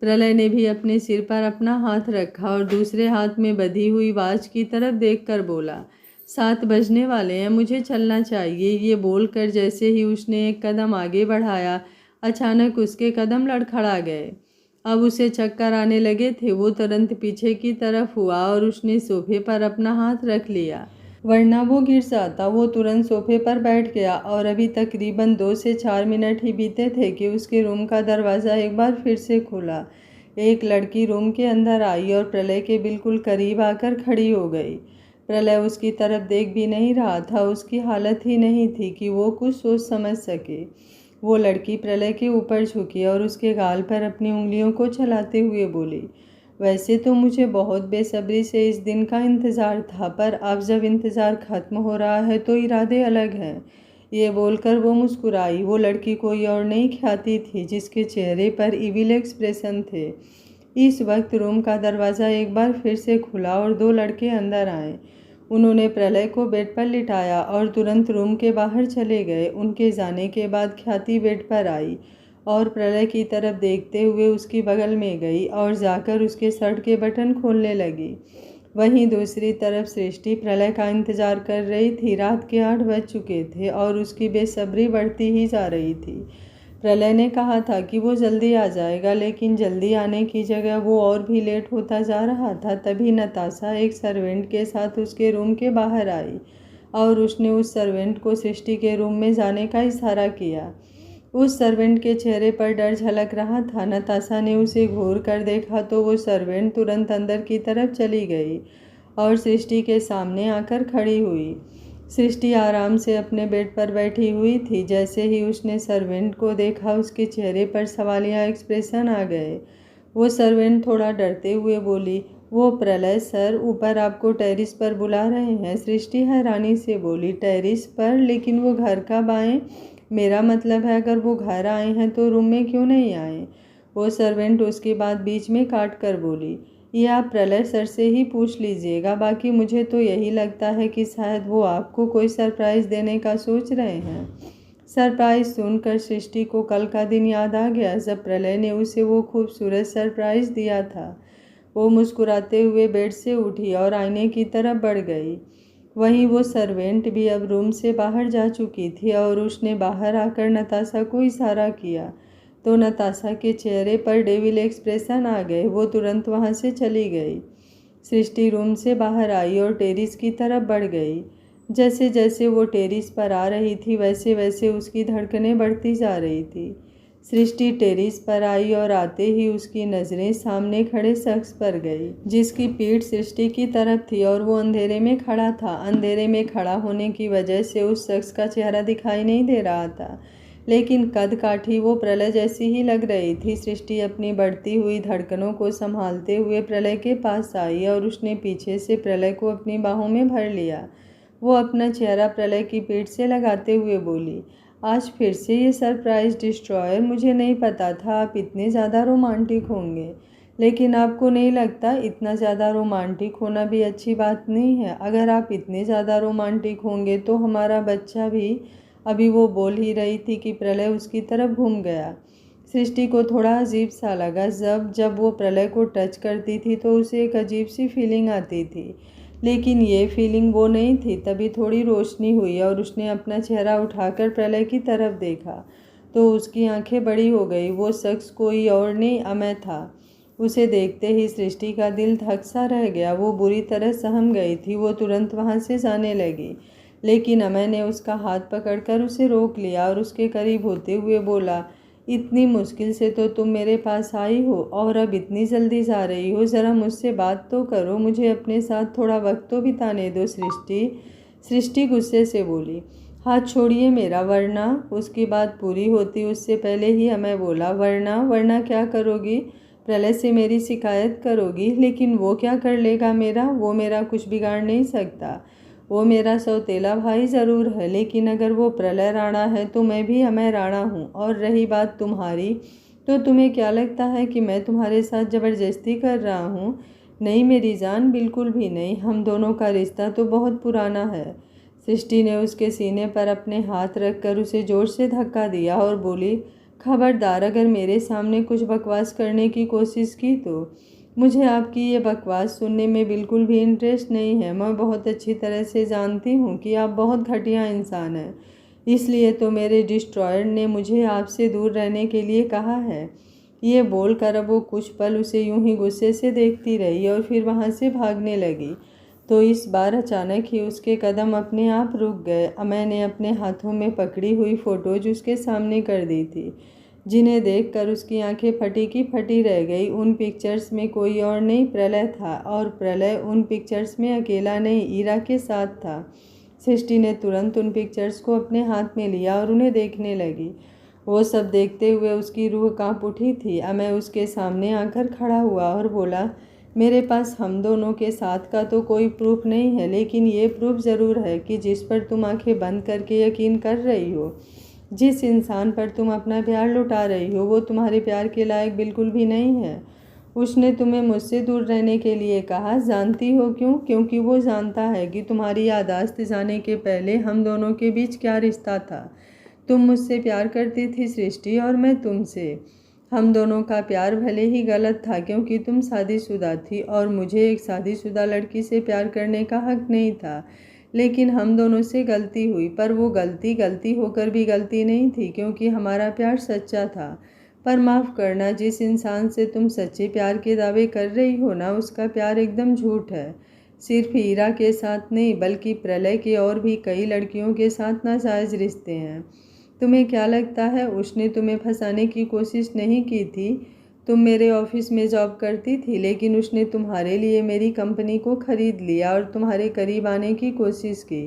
प्रलय ने भी अपने सिर पर अपना हाथ रखा और दूसरे हाथ में बंधी हुई वॉच की तरफ देखकर बोला, 7 बजने वाले हैं, मुझे चलना चाहिए। ये बोलकर जैसे ही उसने एक कदम आगे बढ़ाया, अचानक उसके कदम लड़खड़ा गए। अब उसे चक्कर आने लगे थे। वो तुरंत पीछे की तरफ हुआ और उसने सोफे पर अपना हाथ रख लिया, वरना वो गिर जाता। वो तुरंत सोफे पर बैठ गया और अभी तकरीबन 2 से 4 मिनट ही बीते थे कि उसके रूम का दरवाज़ा एक बार फिर से खुला। एक लड़की रूम के अंदर आई और प्रलय के बिल्कुल करीब आकर खड़ी हो गई। प्रलय उसकी तरफ देख भी नहीं रहा था। उसकी हालत ही नहीं थी कि वो कुछ सोच समझ सके। वो लड़की प्रलय के ऊपर झुकी और उसके गाल पर अपनी उंगलियों को चलाते हुए बोली, वैसे तो मुझे बहुत बेसब्री से इस दिन का इंतज़ार था, पर अब जब इंतज़ार ख़त्म हो रहा है तो इरादे अलग हैं। ये बोलकर वो मुस्कुराई। वो लड़की कोई और नहीं ख्याति थी, जिसके चेहरे पर इविल एक्सप्रेशन थे। इस वक्त रूम का दरवाज़ा एक बार फिर से खुला और 2 लड़के अंदर आए। उन्होंने प्रलय को बेड पर लिटाया और तुरंत रूम के बाहर चले गए। उनके जाने के बाद ख्याति बेड पर आई और प्रलय की तरफ देखते हुए उसकी बगल में गई और जाकर उसके शर्ट के बटन खोलने लगी। वहीं दूसरी तरफ सृष्टि प्रलय का इंतजार कर रही थी। रात के 8 बज चुके थे और उसकी बेसब्री बढ़ती ही जा रही थी। प्रलय ने कहा था कि वो जल्दी आ जाएगा, लेकिन जल्दी आने की जगह वो और भी लेट होता जा रहा था। तभी नताशा एक सर्वेंट के साथ उसके रूम के बाहर आई और उसने उस सर्वेंट को सृष्टि के रूम में जाने का इशारा किया। उस सर्वेंट के चेहरे पर डर झलक रहा था। नताशा ने उसे घूर कर देखा तो वो सर्वेंट तुरंत अंदर की तरफ चली गई और सृष्टि के सामने आकर खड़ी हुई। सृष्टि आराम से अपने बेड पर बैठी हुई थी। जैसे ही उसने सर्वेंट को देखा, उसके चेहरे पर सवालिया एक्सप्रेशन आ गए। वो सर्वेंट थोड़ा डरते हुए बोली, वो प्रलय सर ऊपर आपको टेरिस पर बुला रहे हैं। सृष्टि हैरानी से बोली, टेरिस पर? लेकिन वो घर कब आए? मेरा मतलब है अगर वो घर आए हैं तो रूम में क्यों नहीं आए? वो सर्वेंट उसकी बात बीच में काट कर बोली, ये आप प्रलय सर से ही पूछ लीजिएगा। बाकी मुझे तो यही लगता है कि शायद वो आपको कोई सरप्राइज़ देने का सोच रहे हैं। सरप्राइज़ सुनकर सृष्टि को कल का दिन याद आ गया जब प्रलय ने उसे वो खूबसूरत सरप्राइज़ दिया था। वो मुस्कुराते हुए बेड से उठी और आईने की तरफ बढ़ गई। वहीं वो सर्वेंट भी अब रूम से बाहर जा चुकी थी और उसने बाहर आकर नताशा को इशारा किया तो नताशा के चेहरे पर डेविल एक्सप्रेशन आ गए। वो तुरंत वहाँ से चली गई। सृष्टि रूम से बाहर आई और टेरिस की तरफ बढ़ गई। जैसे जैसे वो टेरिस पर आ रही थी वैसे वैसे उसकी धड़कनें बढ़ती जा रही थी। सृष्टि टेरिस पर आई और आते ही उसकी नज़रें सामने खड़े शख्स पर गई जिसकी पीठ सृष्टि की तरफ थी और वो अंधेरे में खड़ा था। अंधेरे में खड़ा होने की वजह से उस शख्स का चेहरा दिखाई नहीं दे रहा था, लेकिन कद काठी वो प्रलय जैसी ही लग रही थी। सृष्टि अपनी बढ़ती हुई धड़कनों को संभालते हुए प्रलय के पास आई और उसने पीछे से प्रलय को अपनी बाहों में भर लिया। वो अपना चेहरा प्रलय की पीठ से लगाते हुए बोली, आज फिर से ये सरप्राइज़ डिस्ट्रॉयर। मुझे नहीं पता था आप इतने ज़्यादा रोमांटिक होंगे, लेकिन आपको नहीं लगता इतना ज़्यादा रोमांटिक होना भी अच्छी बात नहीं है। अगर आप इतने ज़्यादा रोमांटिक होंगे तो हमारा बच्चा भी। अभी वो बोल ही रही थी कि प्रलय उसकी तरफ घूम गया। सृष्टि को थोड़ा अजीब सा लगा। जब वो प्रलय को टच करती थी तो उसे एक अजीब सी फीलिंग आती थी, लेकिन ये फीलिंग वो नहीं थी। तभी थोड़ी रोशनी हुई और उसने अपना चेहरा उठाकर प्रलय की तरफ देखा तो उसकी आंखें बड़ी हो गई। वो शख्स कोई और नहीं, अमय था। उसे देखते ही सृष्टि का दिल धक सा रह गया। वो बुरी तरह सहम गई थी। वो तुरंत वहाँ से जाने लगी, लेकिन अमय ने उसका हाथ पकड़कर उसे रोक लिया और उसके करीब होते हुए बोला, इतनी मुश्किल से तो तुम मेरे पास आई हो और अब इतनी जल्दी जा रही हो। ज़रा मुझसे बात तो करो, मुझे अपने साथ थोड़ा वक्त तो बिताने दो। सृष्टि गुस्से से बोली, हाथ छोड़िए मेरा, वरना। उसकी बात पूरी होती उससे पहले ही अमय बोला, वरना क्या करोगी? प्रलय से मेरी शिकायत करोगी? लेकिन वो क्या कर लेगा मेरा? वो मेरा कुछ बिगाड़ नहीं सकता। वो मेरा सौतेला भाई ज़रूर है, लेकिन अगर वो प्रलय राणा है तो मैं भी अमय राणा हूँ। और रही बात तुम्हारी, तो तुम्हें क्या लगता है कि मैं तुम्हारे साथ ज़बरदस्ती कर रहा हूँ? नहीं मेरी जान, बिल्कुल भी नहीं। हम दोनों का रिश्ता तो बहुत पुराना है। सृष्टि ने उसके सीने पर अपने हाथ रखकर उसे ज़ोर से धक्का दिया और बोली, खबरदार, अगर मेरे सामने कुछ बकवास करने की कोशिश की तो। मुझे आपकी ये बकवास सुनने में बिल्कुल भी इंटरेस्ट नहीं है। मैं बहुत अच्छी तरह से जानती हूँ कि आप बहुत घटिया इंसान हैं, इसलिए तो मेरे डिस्ट्रॉयर ने मुझे आपसे दूर रहने के लिए कहा है। ये बोलकर अब वो कुछ पल उसे यूं ही गुस्से से देखती रही और फिर वहाँ से भागने लगी। तो इस बार अचानक ही उसके कदम अपने आप रुक गए। अमय ने अपने हाथों में पकड़ी हुई फ़ोटोज उसके सामने कर दी थी, जिन्हें देखकर उसकी आंखें फटी की फटी रह गई। उन पिक्चर्स में कोई और नहीं, प्रलय था, और प्रलय उन पिक्चर्स में अकेला नहीं, ईरा के साथ था। सृष्टि ने तुरंत उन पिक्चर्स को अपने हाथ में लिया और उन्हें देखने लगी। वो सब देखते हुए उसकी रूह कांप उठी थी। अमय उसके सामने आकर खड़ा हुआ और बोला, मेरे पास हम दोनों के साथ का तो कोई प्रूफ नहीं है, लेकिन ये प्रूफ ज़रूर है कि जिस पर तुम आंखें बंद करके यकीन कर रही हो, जिस इंसान पर तुम अपना प्यार लुटा रही हो, वो तुम्हारे प्यार के लायक बिल्कुल भी नहीं है। उसने तुम्हें मुझसे दूर रहने के लिए कहा। जानती हो क्यों? क्योंकि वो जानता है कि तुम्हारी याददाश्त जाने के पहले हम दोनों के बीच क्या रिश्ता था। तुम मुझसे प्यार करती थी सृष्टि, और मैं तुमसे। हम दोनों का प्यार भले ही गलत था क्योंकि तुम शादीशुदा थी और मुझे एक शादीशुदा लड़की से प्यार करने का हक नहीं था, लेकिन हम दोनों से गलती हुई। पर वो गलती होकर भी गलती नहीं थी, क्योंकि हमारा प्यार सच्चा था। पर माफ़ करना, जिस इंसान से तुम सच्चे प्यार के दावे कर रही हो ना, उसका प्यार एकदम झूठ है। सिर्फ ईरा के साथ नहीं, बल्कि प्रलय के और भी कई लड़कियों के साथ नाजायज़ रिश्ते हैं। तुम्हें क्या लगता है उसने तुम्हें फंसाने की कोशिश नहीं की थी? तुम मेरे ऑफिस में जॉब करती थी, लेकिन उसने तुम्हारे लिए मेरी कंपनी को ख़रीद लिया और तुम्हारे करीब आने की कोशिश की।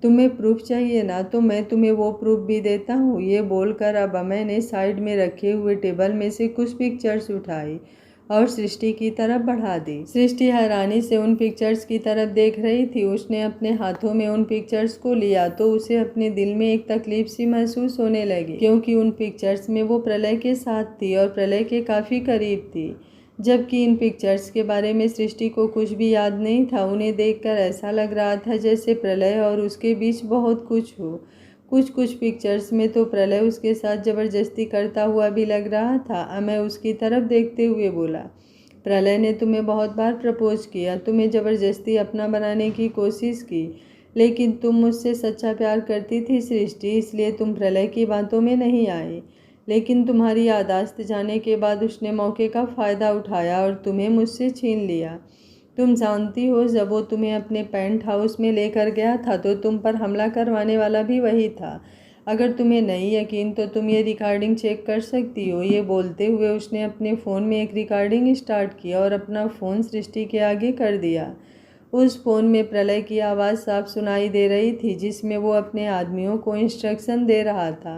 तुम्हें प्रूफ चाहिए ना, तो मैं तुम्हें वो प्रूफ भी देता हूँ। ये बोलकर अब अमय ने साइड में रखे हुए टेबल में से कुछ पिक्चर्स उठाई और सृष्टि की तरफ बढ़ा दी। सृष्टि हैरानी से उन पिक्चर्स की तरफ देख रही थी। उसने अपने हाथों में उन पिक्चर्स को लिया तो उसे अपने दिल में एक तकलीफ सी महसूस होने लगी, क्योंकि उन पिक्चर्स में वो प्रलय के साथ थी और प्रलय के काफ़ी करीब थी। जबकि इन पिक्चर्स के बारे में सृष्टि को कुछ भी याद नहीं था। उन्हें देखकर ऐसा लग रहा था जैसे प्रलय और उसके बीच बहुत कुछ हो। कुछ पिक्चर्स में तो प्रलय उसके साथ ज़बरदस्ती करता हुआ भी लग रहा था। अमय उसकी तरफ देखते हुए बोला, प्रलय ने तुम्हें बहुत बार प्रपोज किया, तुम्हें ज़बरदस्ती अपना बनाने की कोशिश की, लेकिन तुम मुझसे सच्चा प्यार करती थी सृष्टि, इसलिए तुम प्रलय की बातों में नहीं आई। लेकिन तुम्हारी याददाश्त जाने के बाद उसने मौके का फ़ायदा उठाया और तुम्हें मुझसे छीन लिया। तुम जानती हो, जब वो तुम्हें अपने पेंट हाउस में लेकर गया था तो तुम पर हमला करवाने वाला भी वही था। अगर तुम्हें नहीं यकीन तो तुम ये रिकॉर्डिंग चेक कर सकती हो। ये बोलते हुए उसने अपने फ़ोन में एक रिकॉर्डिंग स्टार्ट किया और अपना फ़ोन सृष्टि के आगे कर दिया। उस फ़ोन में प्रलय की आवाज़ साफ सुनाई दे रही थी, जिसमें वो अपने आदमियों को इंस्ट्रक्शन दे रहा था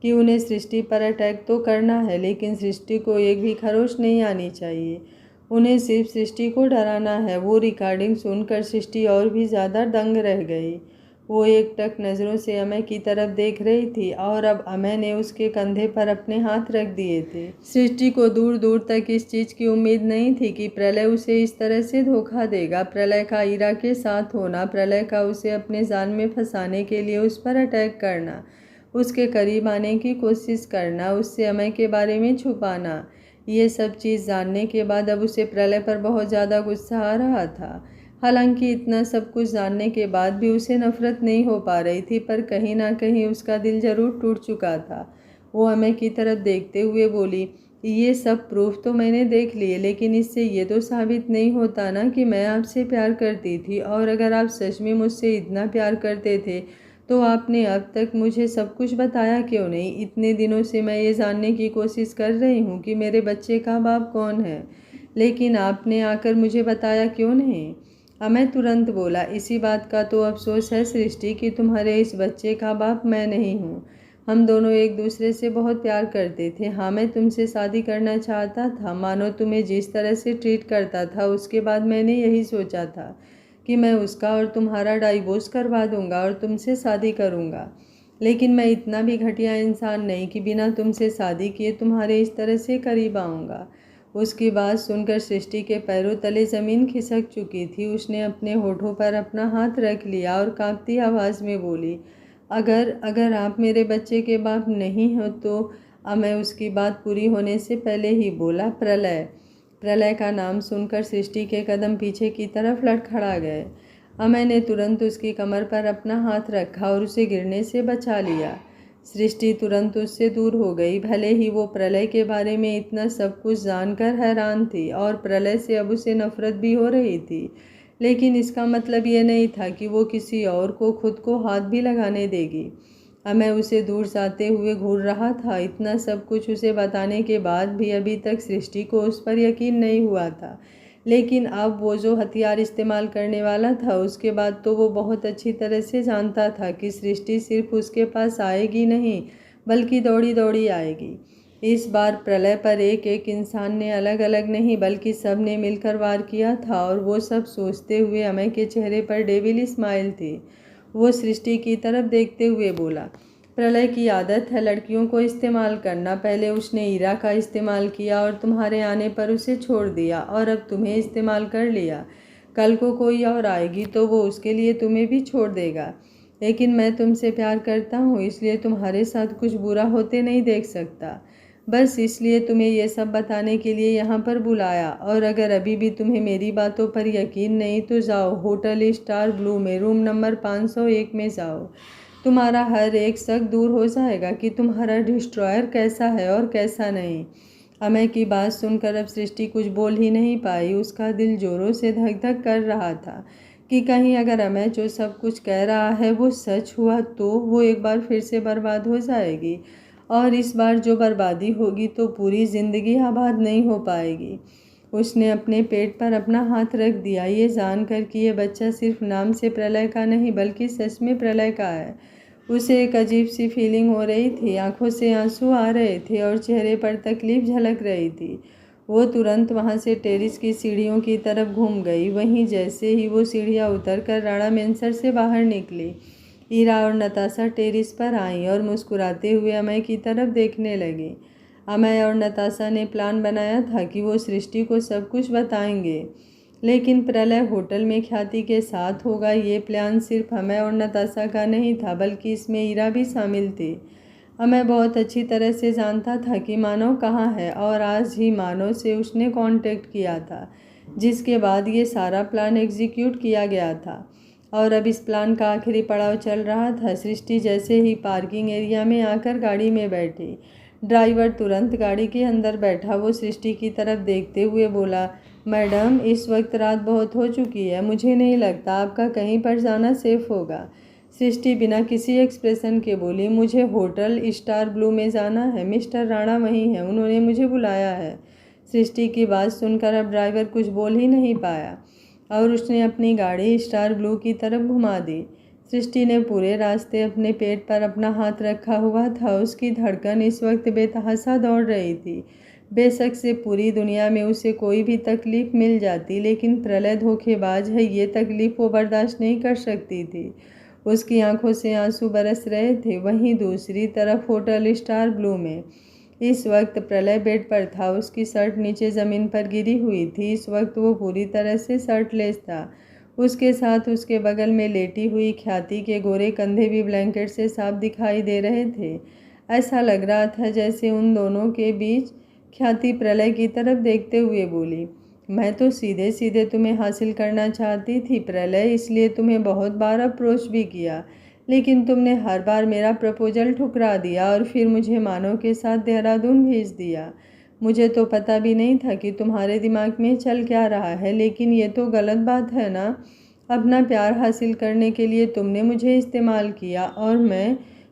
कि उन्हें सृष्टि पर अटैक तो करना है, लेकिन सृष्टि को एक भी खरोच नहीं आनी चाहिए। उन्हें सिर्फ सृष्टि को डराना है। वो रिकॉर्डिंग सुनकर सृष्टि और भी ज़्यादा दंग रह गई। वो एकटक नज़रों से अमय की तरफ देख रही थी और अब अमय ने उसके कंधे पर अपने हाथ रख दिए थे। सृष्टि को दूर दूर तक इस चीज़ की उम्मीद नहीं थी कि प्रलय उसे इस तरह से धोखा देगा। प्रलय का ईरा के साथ होना, प्रलय का उसे अपने जाल में फंसाने के लिए उस पर अटैक करना, उसके करीब आने की कोशिश करना, उससे अमय के बारे में छुपाना, ये सब चीज़ जानने के बाद अब उसे प्रलय पर बहुत ज़्यादा गुस्सा आ रहा था। हालांकि इतना सब कुछ जानने के बाद भी उसे नफरत नहीं हो पा रही थी, पर कहीं ना कहीं उसका दिल जरूर टूट चुका था। वो अमय की तरफ देखते हुए बोली, ये सब प्रूफ तो मैंने देख लिए, लेकिन इससे ये तो साबित नहीं होता ना कि मैं आपसे प्यार करती थी। और अगर आप सच में मुझसे इतना प्यार करते थे तो आपने अब तक मुझे सब कुछ बताया क्यों नहीं? इतने दिनों से मैं ये जानने की कोशिश कर रही हूँ कि मेरे बच्चे का बाप कौन है, लेकिन आपने आकर मुझे बताया क्यों नहीं? अमय तुरंत बोला, इसी बात का तो अफसोस है सृष्टि कि तुम्हारे इस बच्चे का बाप मैं नहीं हूँ। हम दोनों एक दूसरे से बहुत प्यार करते थे। हाँ, मैं तुमसे शादी करना चाहता था। मानो तुम्हें जिस तरह से ट्रीट करता था, उसके बाद मैंने यही सोचा था कि मैं उसका और तुम्हारा डाइवोर्स करवा दूंगा और तुमसे शादी करूंगा। लेकिन मैं इतना भी घटिया इंसान नहीं कि बिना तुमसे शादी किए तुम्हारे इस तरह से करीब आऊँगा। उसकी बात सुनकर सृष्टि के पैरों तले ज़मीन खिसक चुकी थी। उसने अपने होठों पर अपना हाथ रख लिया और कांपती आवाज़ में बोली, अगर अगर आप मेरे बच्चे के बाप नहीं हो तो। मैं उसकी बात पूरी होने से पहले ही बोला, प्रलय। प्रलय का नाम सुनकर सृष्टि के कदम पीछे की तरफ लड़खड़ा गए। अमय ने तुरंत उसकी कमर पर अपना हाथ रखा और उसे गिरने से बचा लिया। सृष्टि तुरंत उससे दूर हो गई। भले ही वो प्रलय के बारे में इतना सब कुछ जानकर हैरान थी और प्रलय से अब उसे नफरत भी हो रही थी, लेकिन इसका मतलब ये नहीं था कि वो किसी और को खुद को हाथ भी लगाने देगी। अमय उसे दूर जाते हुए घूर रहा था। इतना सब कुछ उसे बताने के बाद भी अभी तक सृष्टि को उस पर यकीन नहीं हुआ था, लेकिन अब वो जो हथियार इस्तेमाल करने वाला था, उसके बाद तो वो बहुत अच्छी तरह से जानता था कि सृष्टि सिर्फ उसके पास आएगी नहीं, बल्कि दौड़ी दौड़ी आएगी। इस बार प्रलय पर एक एक इंसान ने अलग अलग नहीं बल्कि सब ने मिलकर वार किया था, और वो सब सोचते हुए अमय के चेहरे पर डेविल स्माइल थी। वो सृष्टि की तरफ देखते हुए बोला, प्रलय की आदत है लड़कियों को इस्तेमाल करना। पहले उसने ईरा का इस्तेमाल किया और तुम्हारे आने पर उसे छोड़ दिया, और अब तुम्हें इस्तेमाल कर लिया। कल को कोई और आएगी तो वो उसके लिए तुम्हें भी छोड़ देगा। लेकिन मैं तुमसे प्यार करता हूँ, इसलिए तुम्हारे साथ कुछ बुरा होते नहीं देख सकता। बस इसलिए तुम्हें यह सब बताने के लिए यहाँ पर बुलाया। और अगर अभी भी तुम्हें मेरी बातों पर यकीन नहीं तो जाओ, होटल स्टार ब्लू में रूम नंबर 501 में जाओ। तुम्हारा हर एक शक दूर हो जाएगा कि तुम्हारा डिस्ट्रॉयर कैसा है और कैसा नहीं। अमय की बात सुनकर अब सृष्टि कुछ बोल ही नहीं पाई। उसका दिल जोरों से धक धक कर रहा था कि कहीं अगर अमय जो सब कुछ कह रहा है वो सच हुआ तो वो एक बार फिर से बर्बाद हो जाएगी, और इस बार जो बर्बादी होगी तो पूरी ज़िंदगी आबाद नहीं हो पाएगी। उसने अपने पेट पर अपना हाथ रख दिया, ये जानकर कि ये बच्चा सिर्फ नाम से प्रलय का नहीं बल्कि सच में प्रलय का है। उसे एक अजीब सी फीलिंग हो रही थी, आंखों से आंसू आ रहे थे और चेहरे पर तकलीफ झलक रही थी। वो तुरंत वहाँ से टेरिस की सीढ़ियों की तरफ घूम गई। वहीं जैसे ही वो सीढ़ियाँ उतरकर राणा मेंसर से बाहर निकली, ईरा और नताशा टेरिस पर आईं और मुस्कुराते हुए अमय की तरफ देखने लगी। अमय और नताशा ने प्लान बनाया था कि वो सृष्टि को सब कुछ बताएंगे, लेकिन प्रलय होटल में ख्याति के साथ होगा। ये प्लान सिर्फ अमय और नताशा का नहीं था, बल्कि इसमें ईरा भी शामिल थी। अमय बहुत अच्छी तरह से जानता था कि मानव कहाँ है और आज ही मानव से उसने कांटेक्ट किया था, जिसके बाद ये सारा प्लान एग्जीक्यूट किया गया था। और अब इस प्लान का आखिरी पड़ाव चल रहा था। सृष्टि जैसे ही पार्किंग एरिया में आकर गाड़ी में बैठी, ड्राइवर तुरंत गाड़ी के अंदर बैठा। वो सृष्टि की तरफ देखते हुए बोला, मैडम, इस वक्त रात बहुत हो चुकी है, मुझे नहीं लगता आपका कहीं पर जाना सेफ होगा। सृष्टि बिना किसी एक्सप्रेशन के बोली, मुझे होटल स्टार ब्लू में जाना है, मिस्टर राणा वहीं हैं, उन्होंने मुझे बुलाया है। सृष्टि की बात सुनकर अब ड्राइवर कुछ बोल ही नहीं पाया और उसने अपनी गाड़ी स्टार ब्लू की तरफ घुमा दी। सृष्टि ने पूरे रास्ते अपने पेट पर अपना हाथ रखा हुआ था। उसकी धड़कन इस वक्त बेतहाशा दौड़ रही थी। बेशक से पूरी दुनिया में उसे कोई भी तकलीफ़ मिल जाती, लेकिन प्रलय धोखेबाज है, ये तकलीफ़ वो बर्दाश्त नहीं कर सकती थी। उसकी आंखों से आंसू बरस रहे थे। वहीं दूसरी तरफ होटल स्टार ब्लू में इस वक्त प्रलय बेड पर था। उसकी शर्ट नीचे ज़मीन पर गिरी हुई थी। इस वक्त वो पूरी तरह से शर्टलेस था। उसके साथ उसके बगल में लेटी हुई ख्याति के गोरे कंधे भी ब्लैंकेट से साफ दिखाई दे रहे थे। ऐसा लग रहा था जैसे उन दोनों के बीच। ख्याति प्रलय की तरफ देखते हुए बोली, मैं तो सीधे सीधे तुम्हें हासिल करना चाहती थी प्रलय, इसलिए तुम्हें बहुत बार अप्रोच भी किया, लेकिन तुमने हर बार मेरा प्रपोजल ठुकरा दिया और फिर मुझे मानव के साथ देहरादून भेज दिया। मुझे तो पता भी नहीं था कि तुम्हारे दिमाग में चल क्या रहा है, लेकिन ये तो गलत बात है ना। अपना प्यार हासिल करने के लिए तुमने मुझे इस्तेमाल किया और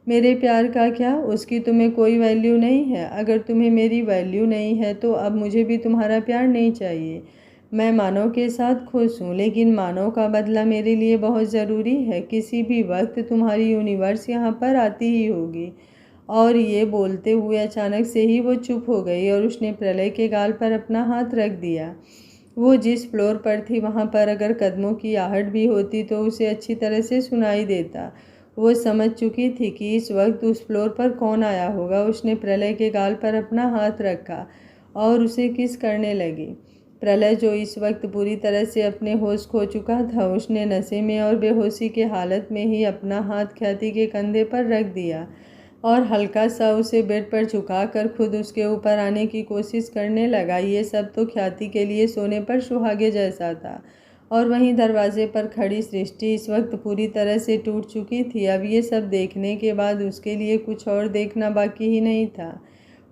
मेरे प्यार का क्या? उसकी तुम्हें कोई वैल्यू नहीं है। अगर तुम्हें मेरी वैल्यू नहीं है तो अब मुझे भी तुम्हारा प्यार नहीं चाहिए। मैं मानव के साथ खुश हूँ, लेकिन मानव का बदला मेरे लिए बहुत ज़रूरी है। किसी भी वक्त तुम्हारी यूनिवर्स यहाँ पर आती ही होगी। और ये बोलते हुए अचानक से ही वो चुप हो गई और उसने प्रलय के गाल पर अपना हाथ रख दिया। वो जिस फ्लोर पर थी वहाँ पर अगर कदमों की आहट भी होती तो उसे अच्छी तरह से सुनाई देता। वो समझ चुकी थी कि इस वक्त उस फ्लोर पर कौन आया होगा। उसने प्रलय के गाल पर अपना हाथ रखा और उसे किस करने लगी। प्रलय, जो इस वक्त पूरी तरह से अपने होश खो चुका था, उसने नशे में और बेहोशी के हालत में ही अपना हाथ ख्याति के कंधे पर रख दिया और हल्का सा उसे बेड पर झुकाकर खुद उसके ऊपर आने की कोशिश करने लगा। ये सब तो ख्याति के लिए सोने पर सुहागे जैसा था। और वहीं दरवाजे पर खड़ी सृष्टि इस वक्त पूरी तरह से टूट चुकी थी। अब ये सब देखने के बाद उसके लिए कुछ और देखना बाकी ही नहीं था।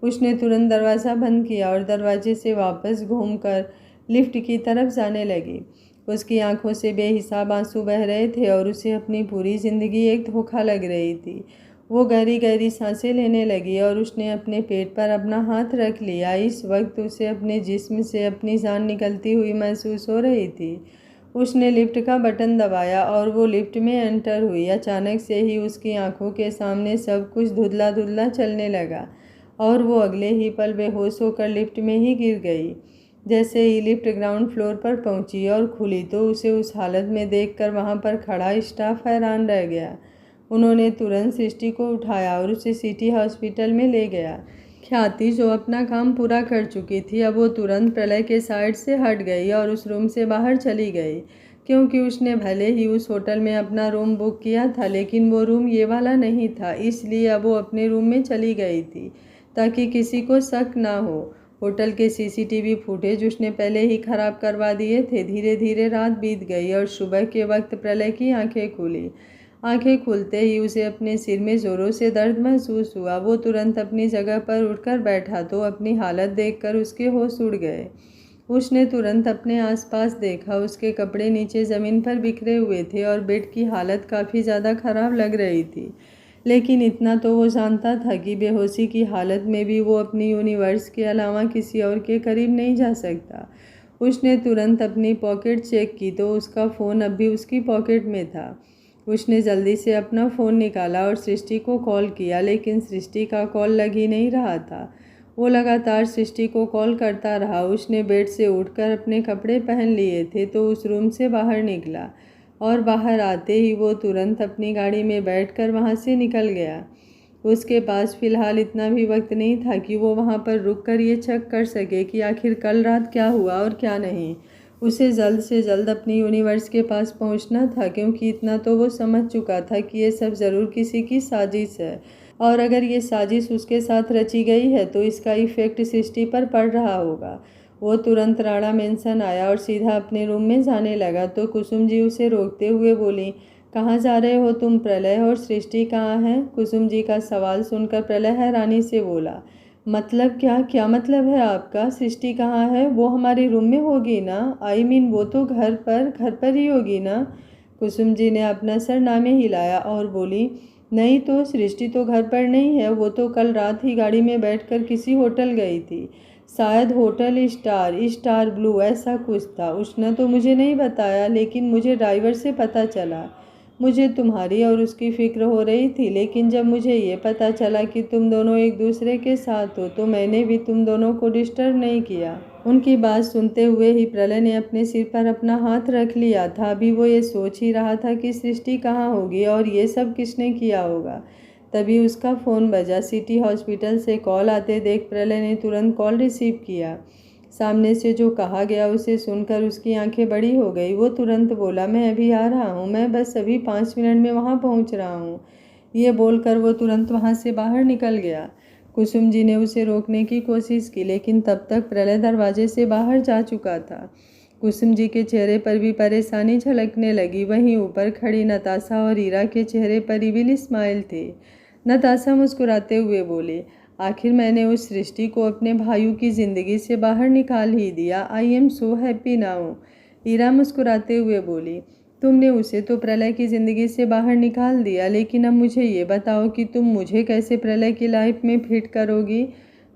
उसने तुरंत दरवाज़ा बंद किया और दरवाजे से वापस घूमकर लिफ्ट की तरफ जाने लगी। उसकी आंखों से बेहिसाब आंसू बह रहे थे और उसे अपनी पूरी ज़िंदगी एक धोखा लग रही थी। वो गहरी गहरी सांसें लेने लगी और उसने अपने पेट पर अपना हाथ रख लिया। इस वक्त उसे अपने जिस्म से अपनी जान निकलती हुई महसूस हो रही थी। उसने लिफ्ट का बटन दबाया और वो लिफ्ट में एंटर हुई। अचानक से ही उसकी आंखों के सामने सब कुछ धुंधला धुंधला चलने लगा और वो अगले ही पल बेहोश होकर लिफ्ट में ही गिर गई। जैसे ही लिफ्ट ग्राउंड फ्लोर पर पहुंची और खुली तो उसे उस हालत में देखकर वहां पर खड़ा स्टाफ हैरान रह गया। उन्होंने तुरंत सृष्टि को उठाया और उसे सिटी हॉस्पिटल में ले गया। ख्याति, जो अपना काम पूरा कर चुकी थी, अब वो तुरंत प्रलय के साइड से हट गई और उस रूम से बाहर चली गई, क्योंकि उसने भले ही उस होटल में अपना रूम बुक किया था, लेकिन वो रूम ये वाला नहीं था। इसलिए अब वो अपने रूम में चली गई थी ताकि किसी को शक ना हो। होटल के सीसीटीवी फुटेज उसने पहले ही खराब करवा दिए थे। धीरे धीरे रात बीत गई और सुबह के वक्त प्रलय की आंखें खुली। आंखें खुलते ही उसे अपने सिर में ज़ोरों से दर्द महसूस हुआ। वो तुरंत अपनी जगह पर उठकर बैठा तो अपनी हालत देखकर उसके होश उड़ गए। उसने तुरंत अपने आसपास देखा। उसके कपड़े नीचे ज़मीन पर बिखरे हुए थे और बेड की हालत काफ़ी ज़्यादा ख़राब लग रही थी। लेकिन इतना तो वो जानता था कि बेहोशी की हालत में भी वो अपनी यूनिवर्स के अलावा किसी और के करीब नहीं जा सकता। उसने तुरंत अपनी पॉकेट चेक की तो उसका फ़ोन अब भी उसकी पॉकेट में था। उसने जल्दी से अपना फ़ोन निकाला और सृष्टि को कॉल किया, लेकिन सृष्टि का कॉल लग ही नहीं रहा था। वो लगातार सृष्टि को कॉल करता रहा। उसने बेड से उठकर अपने कपड़े पहन लिए थे तो उस रूम से बाहर निकला और बाहर आते ही वो तुरंत अपनी गाड़ी में बैठकर वहाँ से निकल गया। उसके पास फ़िलहाल इतना भी वक्त नहीं था कि वो वहाँ पर रुक कर ये चेक कर सके कि आखिर कल रात क्या हुआ और क्या नहीं। उसे जल्द से जल्द अपनी यूनिवर्स के पास पहुँचना था, क्योंकि इतना तो वो समझ चुका था कि ये सब ज़रूर किसी की साजिश है, और अगर ये साजिश उसके साथ रची गई है तो इसका इफ़ेक्ट सृष्टि पर पड़ रहा होगा। वो तुरंत राणा मेंशन आया और सीधा अपने रूम में जाने लगा तो कुसुम जी उसे रोकते हुए बोली, कहाँ जा रहे हो तुम? प्रलय और सृष्टि कहाँ हैं? कुसुम जी का सवाल सुनकर प्रलय हैरानी से बोला, मतलब क्या मतलब है आपका? सृष्टि कहाँ है? वो हमारे रूम में होगी ना? वो तो घर पर ही होगी ना? कुसुम जी ने अपना सर नामे हिलाया और बोली, नहीं तो सृष्टि तो घर पर नहीं है, वो तो कल रात ही गाड़ी में बैठकर किसी होटल गई थी, शायद होटल स्टार ब्लू ऐसा कुछ था। उसने तो मुझे नहीं बताया, लेकिन मुझे ड्राइवर से पता चला। मुझे तुम्हारी और उसकी फ़िक्र हो रही थी, लेकिन जब मुझे ये पता चला कि तुम दोनों एक दूसरे के साथ हो तो मैंने भी तुम दोनों को डिस्टर्ब नहीं किया। उनकी बात सुनते हुए ही प्रलय ने अपने सिर पर अपना हाथ रख लिया था। अभी वो ये सोच ही रहा था कि सृष्टि कहाँ होगी और ये सब किसने किया होगा। तभी उसका फ़ोन बजा। सिटी हॉस्पिटल से कॉल आते देख प्रलय ने तुरंत कॉल रिसीव किया। सामने से जो कहा गया उसे सुनकर उसकी आंखें बड़ी हो गई। वो तुरंत बोला, मैं अभी आ रहा हूँ, मैं बस अभी 5 मिनट में वहाँ पहुँच रहा हूँ। ये बोलकर वो तुरंत वहाँ से बाहर निकल गया। कुसुम जी ने उसे रोकने की कोशिश की, लेकिन तब तक प्रलय दरवाजे से बाहर जा चुका था। कुसुम जी के चेहरे पर भी परेशानी झलकने लगी। वहीं ऊपर खड़ी नताशा और ईरा के चेहरे पर इविल स्माइल थी। नताशा मुस्कुराते हुए बोली, आखिर मैंने उस सृष्टि को अपने भाइयों की ज़िंदगी से बाहर निकाल ही दिया। I am so happy now. Ira मुस्कुराते हुए बोली, तुमने उसे तो प्रलय की ज़िंदगी से बाहर निकाल दिया, लेकिन अब मुझे ये बताओ कि तुम मुझे कैसे प्रलय की लाइफ में फिट करोगी?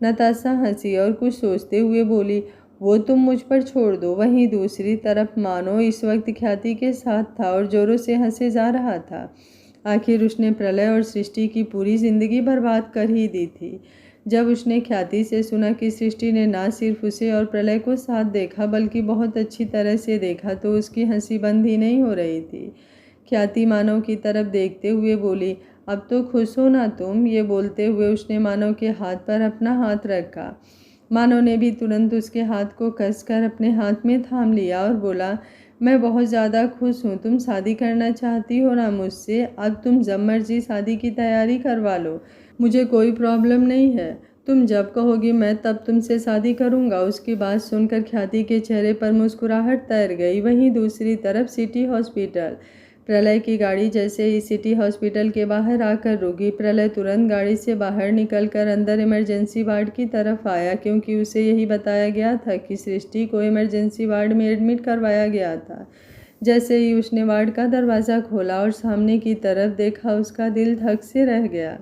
नताशा हंसी और कुछ सोचते हुए बोली, वो तुम मुझ पर छोड़ दो। वहीं दूसरी तरफ मानो इस वक्त ख्याति के साथ था और जोरों से हंसे जा रहा था। आखिर उसने प्रलय और सृष्टि की पूरी ज़िंदगी बर्बाद कर ही दी थी। जब उसने ख्याति से सुना कि सृष्टि ने ना सिर्फ उसे और प्रलय को साथ देखा बल्कि बहुत अच्छी तरह से देखा, तो उसकी हंसी बंद ही नहीं हो रही थी। ख्याति मानव की तरफ देखते हुए बोली, अब तो खुश हो ना तुम? ये बोलते हुए उसने मानव के हाथ पर अपना हाथ रखा। मानव ने भी तुरंत उसके हाथ को कसकर अपने हाथ में थाम लिया और बोला, मैं बहुत ज़्यादा खुश हूँ। तुम शादी करना चाहती हो ना मुझसे? अब तुम जब मर्जी शादी की तैयारी करवा लो, मुझे कोई प्रॉब्लम नहीं है। तुम जब कहोगी मैं तब तुमसे शादी करूँगा। उसकी बात सुनकर ख्याति के चेहरे पर मुस्कुराहट तैर गई। वहीं दूसरी तरफ सिटी हॉस्पिटल। प्रलय की गाड़ी जैसे ही सिटी हॉस्पिटल के बाहर आकर रुकी, प्रलय तुरंत गाड़ी से बाहर निकलकर अंदर इमरजेंसी वार्ड की तरफ आया, क्योंकि उसे यही बताया गया था कि सृष्टि को इमरजेंसी वार्ड में एडमिट करवाया गया था। जैसे ही उसने वार्ड का दरवाज़ा खोला और सामने की तरफ देखा, उसका दिल धक से रह गया।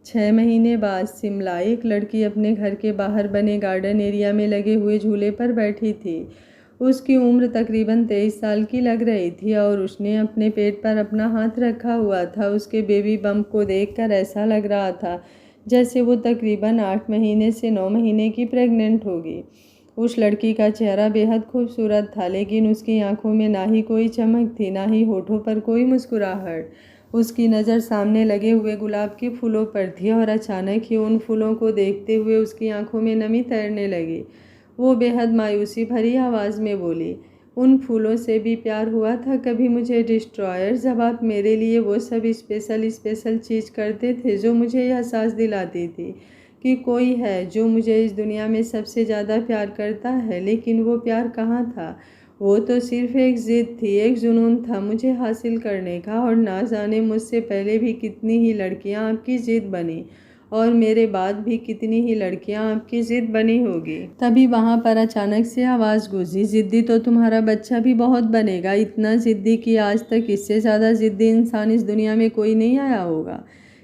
6 महीने बाद शिमला। एक लड़की अपने घर के बाहर बने गार्डन एरिया में लगे हुए झूले पर बैठी थी। उसकी उम्र तकरीबन 23 साल की लग रही थी और उसने अपने पेट पर अपना हाथ रखा हुआ था। उसके बेबी बम्प को देखकर ऐसा लग रहा था जैसे वो तकरीबन 8 महीने से 9 महीने की प्रेग्नेंट होगी। उस लड़की का चेहरा बेहद खूबसूरत था, लेकिन उसकी आंखों में ना ही कोई चमक थी, ना ही होठों पर कोई मुस्कुराहट। उसकी नज़र सामने लगे हुए गुलाब के फूलों पर थी और अचानक ही उन फूलों को देखते हुए उसकी आंखों में नमी तैरने लगी। वो बेहद मायूसी भरी आवाज़ में बोली, उन फूलों से भी प्यार हुआ था कभी मुझे डिस्ट्रॉयर, जब आप मेरे लिए वो सब स्पेशल चीज़ करते थे जो मुझे यह एहसास दिलाती थी कि कोई है जो मुझे इस दुनिया में सबसे ज़्यादा प्यार करता है। लेकिन वो प्यार कहाँ था? वो तो सिर्फ एक ज़िद थी, एक जुनून था मुझे हासिल करने का, और ना जाने मुझसे पहले भी कितनी ही लड़कियां आपकी ज़िद बनी और मेरे बाद भी कितनी ही लड़कियां आपकी ज़िद बनी होगी। तभी वहाँ पर अचानक से आवाज़ गूंजी, ज़िद्दी तो तुम्हारा बच्चा भी बहुत बनेगा, इतना ज़िद्दी कि आज तक इससे ज़्यादा ज़िद्दी इंसान इस दुनिया में कोई नहीं आया होगा।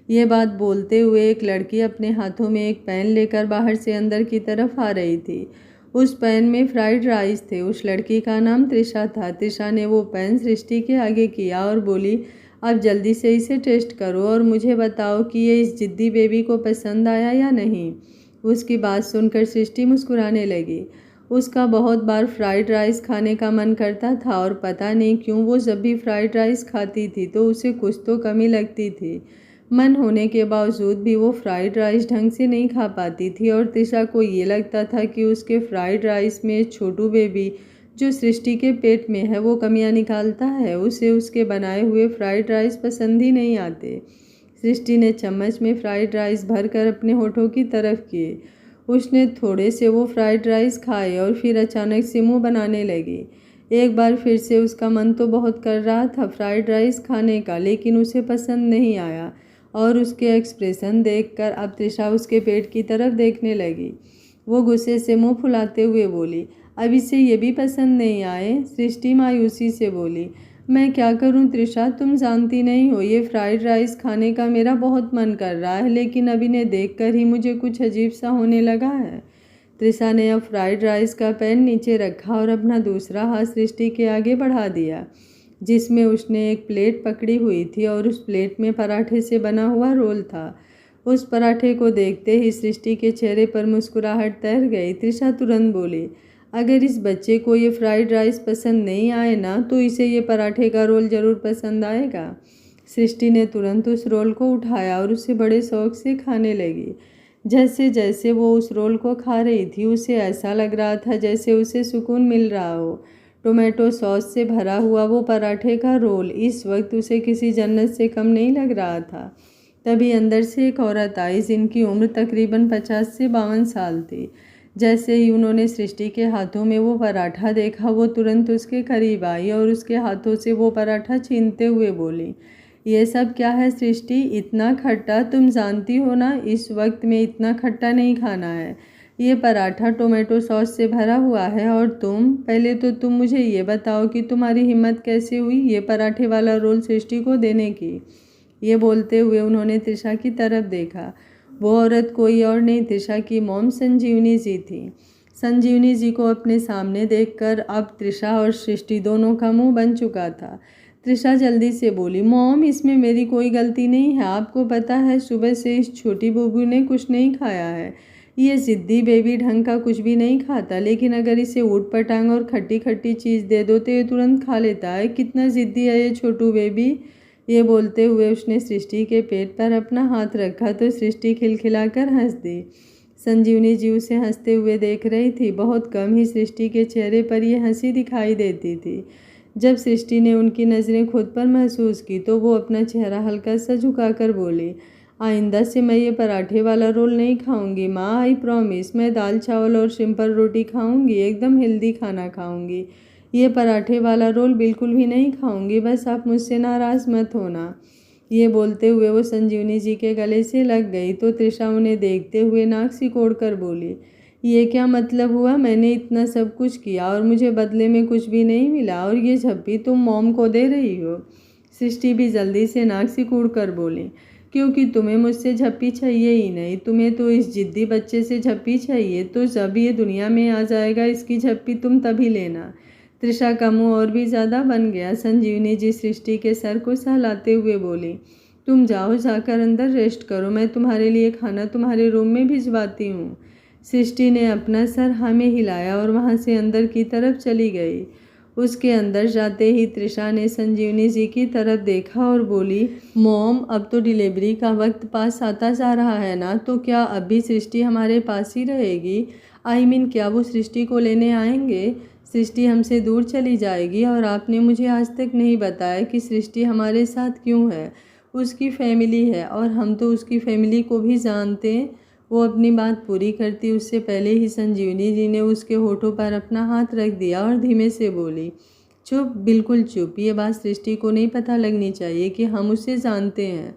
ये बात बोलते हुए एक लड़की अपने हाथों में एक पैन लेकर बाहर से अंदर की तरफ आ रही थी। उस पैन में फ्राइड राइस थे। उस लड़की का नाम त्रिशा था। त्रिशा ने वो पैन सृष्टि के आगे किया और बोली, अब जल्दी से इसे टेस्ट करो और मुझे बताओ कि ये इस जिद्दी बेबी को पसंद आया या नहीं। उसकी बात सुनकर सृष्टि मुस्कुराने लगी। उसका बहुत बार फ्राइड राइस खाने का मन करता था और पता नहीं क्यों वो जब भी फ्राइड राइस खाती थी तो उसे कुछ तो कमी लगती थी। मन होने के बावजूद भी वो फ्राइड राइस ढंग से नहीं खा पाती थी और तृषा को ये लगता था कि उसके फ्राइड राइस में छोटू बेबी जो सृष्टि के पेट में है वो कमियां निकालता है। उसे उसके बनाए हुए फ्राइड राइस पसंद ही नहीं आते। सृष्टि ने चम्मच में फ्राइड राइस भरकर अपने होठों की तरफ किए। उसने थोड़े से वो फ्राइड राइस खाए और फिर अचानक से मुंह बनाने लगी। एक बार फिर से उसका मन तो बहुत कर रहा था फ्राइड राइस खाने का, लेकिन उसे पसंद नहीं आया और उसके एक्सप्रेशन देखकर अब तृषा उसके पेट की तरफ देखने लगी। वो गुस्से से मुंह फुलाते हुए बोली, अब इसे ये भी पसंद नहीं आए? सृष्टि मायूसी से बोली, मैं क्या करूं तृषा, तुम जानती नहीं हो ये फ्राइड राइस खाने का मेरा बहुत मन कर रहा है, लेकिन अब इन्हें देखकर ही मुझे कुछ अजीब सा होने लगा है। तृषा ने अब फ्राइड राइस का पैन नीचे रखा और अपना दूसरा हाथ सृष्टि के आगे बढ़ा दिया, जिसमें उसने एक प्लेट पकड़ी हुई थी और उस प्लेट में पराठे से बना हुआ रोल था। उस पराठे को देखते ही सृष्टि के चेहरे पर मुस्कुराहट तैर गई। तृषा तुरंत बोली, अगर इस बच्चे को ये फ्राइड राइस पसंद नहीं आए ना तो इसे ये पराठे का रोल ज़रूर पसंद आएगा। सृष्टि ने तुरंत उस रोल को उठाया और उसे बड़े शौक से खाने लगी। जैसे जैसे वो उस रोल को खा रही थी उसे ऐसा लग रहा था जैसे उसे सुकून मिल रहा हो। टोमेटो सॉस से भरा हुआ वो पराठे का रोल इस वक्त उसे किसी जन्नत से कम नहीं लग रहा था। तभी अंदर से एक औरत आई जिनकी उम्र तकरीबन 50 से 52 साल थी। जैसे ही उन्होंने सृष्टि के हाथों में वो पराठा देखा वो तुरंत उसके करीब आई और उसके हाथों से वो पराठा छीनते हुए बोली, ये सब क्या है सृष्टि, इतना खट्टा? तुम जानती हो ना इस वक्त में इतना खट्टा नहीं खाना है। ये पराठा टोमेटो सॉस से भरा हुआ है और तुम, पहले तो तुम मुझे ये बताओ कि तुम्हारी हिम्मत कैसे हुई ये पराठे वाला रोल सृष्टि को देने की। ये बोलते हुए उन्होंने तृषा की तरफ देखा। वो औरत कोई और नहीं तृषा की मॉम संजीवनी जी थी। संजीवनी जी को अपने सामने देखकर अब तृषा और सृष्टि दोनों का मुंह बन चुका था। तृषा जल्दी से बोली, मॉम इसमें मेरी कोई गलती नहीं है। आपको पता है सुबह से इस छोटी बूबू ने कुछ नहीं खाया है। ये ज़िद्दी बेबी ढंग का कुछ भी नहीं खाता, लेकिन अगर इसे ऊट पटांग और खट्टी खट्टी चीज़ दे दो तो ये तुरंत खा लेता है। कितना ज़िद्दी है ये छोटू बेबी। ये बोलते हुए उसने सृष्टि के पेट पर अपना हाथ रखा तो सृष्टि खिलखिलाकर हंस दी। संजीवनी जी उसे हंसते हुए देख रही थी। बहुत कम ही सृष्टि के चेहरे पर यह हंसी दिखाई देती थी। जब सृष्टि ने उनकी नज़रें खुद पर महसूस की तो वो अपना चेहरा हल्का सा झुकाकर बोली, आइंदा से मैं ये पराठे वाला रोल नहीं खाऊंगी माँ, आई प्रॉमिस। मैं दाल चावल और सिंपल रोटी खाऊंगी, एकदम हेल्दी खाना खाऊंगी। ये पराठे वाला रोल बिल्कुल भी नहीं खाऊंगी, बस आप मुझसे नाराज़ मत होना। ये बोलते हुए वो संजीवनी जी के गले से लग गई तो तृषा उन्हें देखते हुए नाक सिकोड़ कर बोली, ये क्या मतलब हुआ? मैंने इतना सब कुछ किया और मुझे बदले में कुछ भी नहीं मिला और ये झप्पी तुम मॉम को दे रही हो। सृष्टि भी जल्दी से नाक सिकोड़ कर बोली, क्योंकि तुम्हें मुझसे झप्पी चाहिए ही नहीं, तुम्हें तो इस जिद्दी बच्चे से झप्पी चाहिए। तो जब ये दुनिया में आ जाएगा इसकी झप्पी तुम तभी लेना। तृषा का मुंह और भी ज़्यादा बन गया। संजीवनी जी सृष्टि के सर को सहलाते हुए बोली, तुम जाओ, जाकर अंदर रेस्ट करो, मैं तुम्हारे लिए खाना तुम्हारे रूम में भिजवाती हूँ। सृष्टि ने अपना सर हाँ में हिलाया और वहाँ से अंदर की तरफ चली गई। उसके अंदर जाते ही तृषा ने संजीवनी जी की तरफ देखा और बोली, मॉम अब तो डिलीवरी का वक्त पास आता जा रहा है ना, तो क्या अब भी सृष्टि हमारे पास ही रहेगी? आई मीन क्या वो सृष्टि को लेने आएंगे? सृष्टि हमसे दूर चली जाएगी और आपने मुझे आज तक नहीं बताया कि सृष्टि हमारे साथ क्यों है। उसकी फैमिली है और हम तो उसकी फैमिली को भी जानते हैं। वो अपनी बात पूरी करती उससे पहले ही संजीवनी जी ने उसके होठों पर अपना हाथ रख दिया और धीमे से बोली, चुप, बिल्कुल चुप। ये बात सृष्टि को नहीं पता लगनी चाहिए कि हम उसे जानते हैं।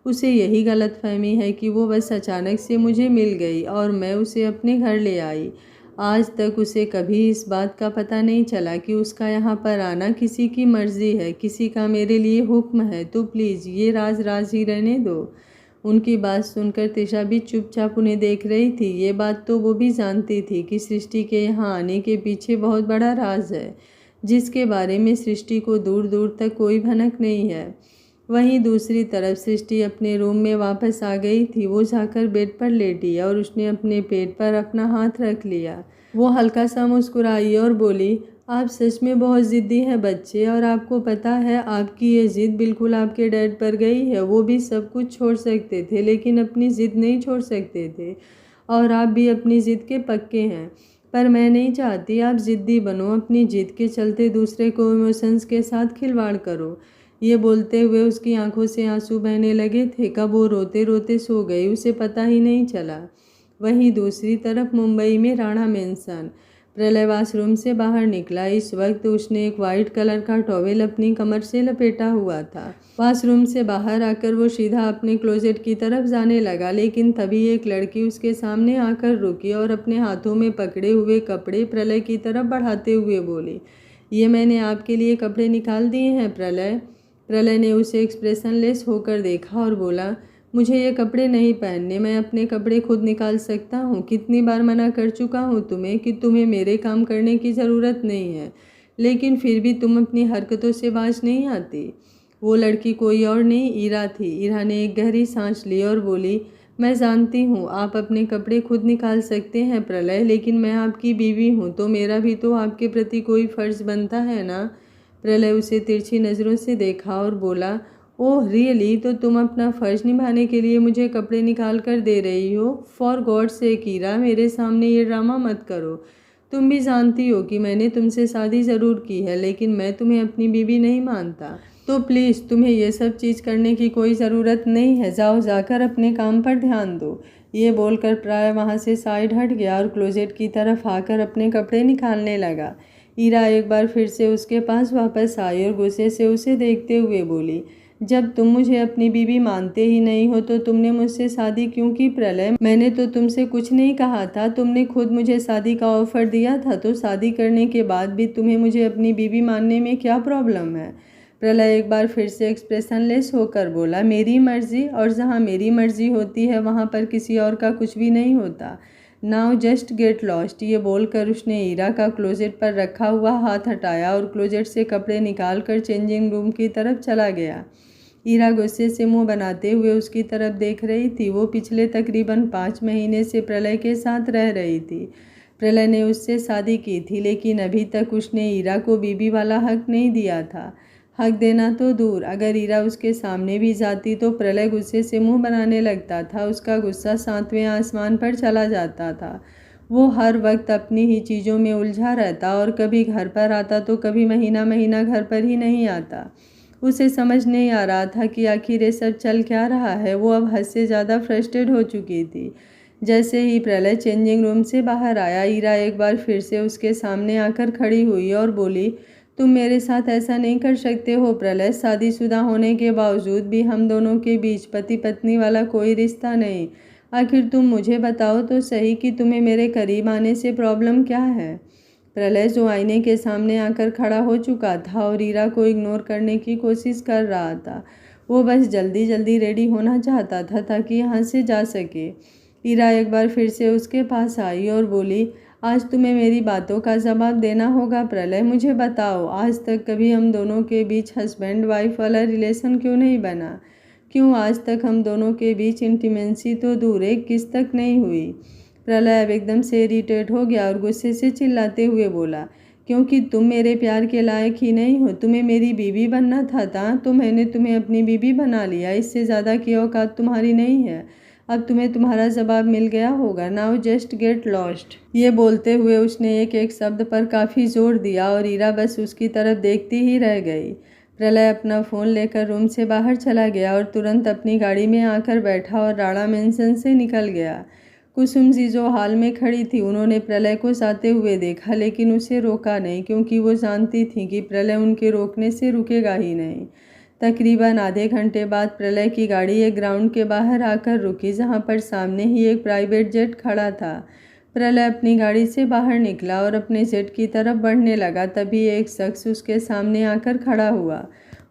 उसे यही गलतफहमी है कि वो बस अचानक से मुझे मिल गई और मैं उसे अपने घर ले आई। आज तक उसे कभी इस बात का पता नहीं चला कि उसका यहाँ पर आना किसी की मर्ज़ी है, किसी का मेरे लिए हुक्म है। तो प्लीज़ ये राज राज ही रहने दो। उनकी बात सुनकर तृषा भी चुपचाप उन्हें देख रही थी। ये बात तो वो भी जानती थी कि सृष्टि के यहाँ आने के पीछे बहुत बड़ा राज है, जिसके बारे में सृष्टि को दूर दूर तक कोई भनक नहीं है। वहीं दूसरी तरफ सृष्टि अपने रूम में वापस आ गई थी। वो जाकर बेड पर लेटी और उसने अपने पेट पर अपना हाथ रख लिया। वो हल्का सा मुस्कुराई और बोली, आप सच में बहुत ज़िद्दी हैं बच्चे, और आपको पता है आपकी ये ज़िद बिल्कुल आपके डैड पर गई है। वो भी सब कुछ छोड़ सकते थे लेकिन अपनी ज़िद नहीं छोड़ सकते थे, और आप भी अपनी ज़िद के पक्के हैं। पर मैं नहीं चाहती आप ज़िद्दी बनो, अपनी ज़िद के चलते दूसरे को इमोशंस के साथ खिलवाड़ करो। ये बोलते हुए उसकी आंखों से आंसू बहने लगे थे। कब वो रोते रोते सो गई उसे पता ही नहीं चला। वहीं दूसरी तरफ मुंबई में राणा मेंशन। प्रलय वॉशरूम से बाहर निकला। इस वक्त उसने एक वाइट कलर का टॉवेल अपनी कमर से लपेटा हुआ था। वॉशरूम से बाहर आकर वो सीधा अपने क्लोजेट की तरफ जाने लगा, लेकिन तभी एक लड़की उसके सामने आकर रुकी और अपने हाथों में पकड़े हुए कपड़े प्रलय की तरफ बढ़ाते हुए बोली, ये मैंने आपके लिए कपड़े निकाल दिए हैं प्रलय। प्रलय ने उसे एक्सप्रेशनलेस होकर देखा और बोला, मुझे ये कपड़े नहीं पहनने, मैं अपने कपड़े खुद निकाल सकता हूँ। कितनी बार मना कर चुका हूँ तुम्हें कि तुम्हें मेरे काम करने की ज़रूरत नहीं है, लेकिन फिर भी तुम अपनी हरकतों से बाज नहीं आती। वो लड़की कोई और नहीं, ईरा थी। ईरा ने एक गहरी सांस ली और बोली, मैं जानती हूँ आप अपने कपड़े खुद निकाल सकते हैं प्रलय, लेकिन मैं आपकी बीवी हूँ तो मेरा भी तो आपके प्रति कोई फ़र्ज़ बनता है ना। प्रलय उसे तिरछी नज़रों से देखा और बोला, ओह रियली, तो तुम अपना फ़र्ज निभाने के लिए मुझे कपड़े निकाल कर दे रही हो। फॉर गॉड से कीरा, मेरे सामने ये ड्रामा मत करो। तुम भी जानती हो कि मैंने तुमसे शादी ज़रूर की है, लेकिन मैं तुम्हें अपनी बीवी नहीं मानता। तो प्लीज़ तुम्हें ये सब चीज़ करने की कोई ज़रूरत नहीं है। जाओ जाकर अपने काम पर ध्यान दो। ये बोलकर प्राय वहाँ से साइड हट गया और क्लोजेट की तरफ आकर अपने कपड़े निकालने लगा। ईरा एक बार फिर से उसके पास वापस आई और गुस्से से उसे देखते हुए बोली, जब तुम मुझे अपनी बीवी मानते ही नहीं हो तो तुमने मुझसे शादी क्यों की प्रलय? मैंने तो तुमसे कुछ नहीं कहा था, तुमने खुद मुझे शादी का ऑफर दिया था, तो शादी करने के बाद भी तुम्हें मुझे अपनी बीवी मानने में क्या प्रॉब्लम है? प्रलय एक बार फिर से एक्सप्रेशनलेस होकर बोला, मेरी मर्जी, और जहाँ मेरी मर्जी होती है वहाँ पर किसी और का कुछ भी नहीं होता। Now just get lost. ये बोलकर उसने ईरा का क्लोजेट पर रखा हुआ हाथ हटाया और क्लोजेट से कपड़े निकाल कर चेंजिंग रूम की तरफ चला गया। ईरा गुस्से से मुंह बनाते हुए उसकी तरफ देख रही थी। वो पिछले तकरीबन 5 महीने से प्रलय के साथ रह रही थी। प्रलय ने उससे शादी की थी, लेकिन अभी तक उसने ईरा को बीवी वाला हक नहीं दिया था। हक देना तो दूर, अगर ईरा उसके सामने भी जाती तो प्रलय गुस्से से मुंह बनाने लगता था। उसका गुस्सा 7वें आसमान पर चला जाता था। वो हर वक्त अपनी ही चीज़ों में उलझा रहता और कभी घर पर आता तो कभी महीना महीना घर पर ही नहीं आता। उसे समझ नहीं आ रहा था कि आखिर ये सब चल क्या रहा है। वो अब हद से ज़्यादा फ्रस्ट्रेट हो चुकी थी। जैसे ही प्रलय चेंजिंग रूम से बाहर आया, ईरा एक बार फिर से उसके सामने आकर खड़ी हुई और बोली, तुम मेरे साथ ऐसा नहीं कर सकते हो प्रलय। शादीशुदा होने के बावजूद भी हम दोनों के बीच पति पत्नी वाला कोई रिश्ता नहीं। आखिर तुम मुझे बताओ तो सही कि तुम्हें मेरे करीब आने से प्रॉब्लम क्या है? प्रलय, जो आईने के सामने आकर खड़ा हो चुका था और ईरा को इग्नोर करने की कोशिश कर रहा था, वो बस जल्दी जल्दी रेडी होना चाहता था ताकि यहाँ से जा सके। ईरा एक बार फिर से उसके पास आई और बोली, आज तुम्हें मेरी बातों का जवाब देना होगा प्रलय। मुझे बताओ, आज तक कभी हम दोनों के बीच हस्बैंड वाइफ वाला रिलेशन क्यों नहीं बना? क्यों आज तक हम दोनों के बीच इंटीमेंसी तो दूर एक किस तक नहीं हुई? प्रलय अब एकदम से इरिटेट हो गया और गुस्से से चिल्लाते हुए बोला, क्योंकि तुम मेरे प्यार के लायक ही नहीं हो। तुम्हें मेरी बीवी बनना था तो मैंने तुम्हें अपनी बीवी बना लिया। इससे ज़्यादा की औकात तुम्हारी नहीं है। अब तुम्हें तुम्हारा जवाब मिल गया होगा। Now just get lost. ये बोलते हुए उसने एक एक शब्द पर काफ़ी जोर दिया और ईरा बस उसकी तरफ देखती ही रह गई। प्रलय अपना फ़ोन लेकर रूम से बाहर चला गया और तुरंत अपनी गाड़ी में आकर बैठा और राणा मेंशन से निकल गया। कुसुम जी जो हाल में खड़ी थी, उन्होंने प्रलय को जाते हुए देखा, लेकिन उसे रोका नहीं, क्योंकि वो जानती थी कि प्रलय उनके रोकने से रुकेगा ही नहीं। तकरीबन आधे घंटे बाद प्रलय की गाड़ी एक ग्राउंड के बाहर आकर रुकी, जहां पर सामने ही एक प्राइवेट जेट खड़ा था। प्रलय अपनी गाड़ी से बाहर निकला और अपने जेट की तरफ बढ़ने लगा। तभी एक शख्स उसके सामने आकर खड़ा हुआ।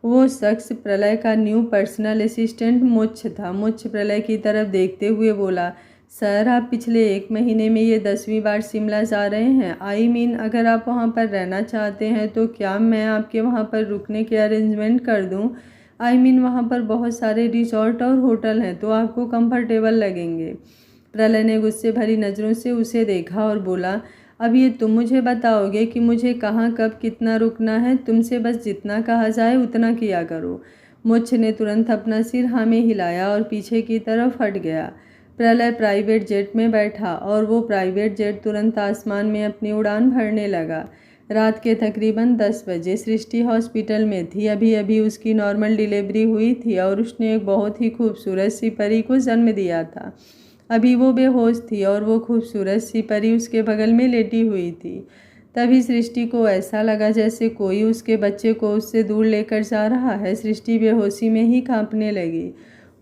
वो शख्स प्रलय का न्यू पर्सनल असिस्टेंट मुच्छ था। मुच्छ प्रलय की तरफ देखते हुए बोला, सर, आप पिछले 1 महीने में ये 10वीं बार शिमला जा रहे हैं। आई मीन, अगर आप वहाँ पर रहना चाहते हैं तो क्या मैं आपके वहाँ पर रुकने के अरेंजमेंट कर दूँ? आई मीन, वहाँ पर बहुत सारे रिसोर्ट और होटल हैं तो आपको कंफर्टेबल लगेंगे। प्रलय ने गुस्से भरी नज़रों से उसे देखा और बोला, अब ये तुम मुझे बताओगे कि मुझे कहाँ कब कितना रुकना है? तुमसे बस जितना कहा जाए उतना किया करो। मुच्छ ने तुरंत अपना सिर हाँ में हिलाया और पीछे की तरफ हट गया। प्रलय प्राइवेट जेट में बैठा और वो प्राइवेट जेट तुरंत आसमान में अपनी उड़ान भरने लगा। रात के तकरीबन 10 बजे सृष्टि हॉस्पिटल में थी। अभी अभी उसकी नॉर्मल डिलीवरी हुई थी और उसने एक बहुत ही खूबसूरत सी परी को जन्म दिया था। अभी वो बेहोश थी और वो खूबसूरत सी परी उसके बगल में लेटी हुई थी। तभी सृष्टि को ऐसा लगा जैसे कोई उसके बच्चे को उससे दूर लेकर जा रहा है। सृष्टि बेहोशी में ही कांपने लगी।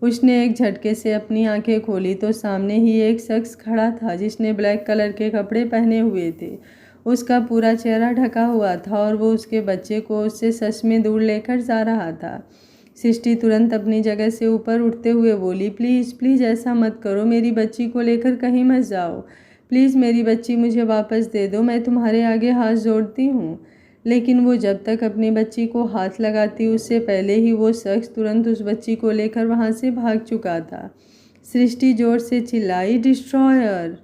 उसने एक झटके से अपनी आंखें खोली तो सामने ही एक शख्स खड़ा था जिसने ब्लैक कलर के कपड़े पहने हुए थे। उसका पूरा चेहरा ढका हुआ था और वो उसके बच्चे को उससे सच में दूर लेकर जा रहा था। सृष्टि तुरंत अपनी जगह से ऊपर उठते हुए बोली, प्लीज़ प्लीज़ ऐसा मत करो, मेरी बच्ची को लेकर कहीं मत जाओ। प्लीज़ मेरी बच्ची मुझे वापस दे दो, मैं तुम्हारे आगे हाथ जोड़ती हूँ। लेकिन वो जब तक अपनी बच्ची को हाथ लगाती उससे पहले ही वो शख्स तुरंत उस बच्ची को लेकर वहाँ से भाग चुका था। सृष्टि जोर से चिल्लाई, डिस्ट्रॉयर।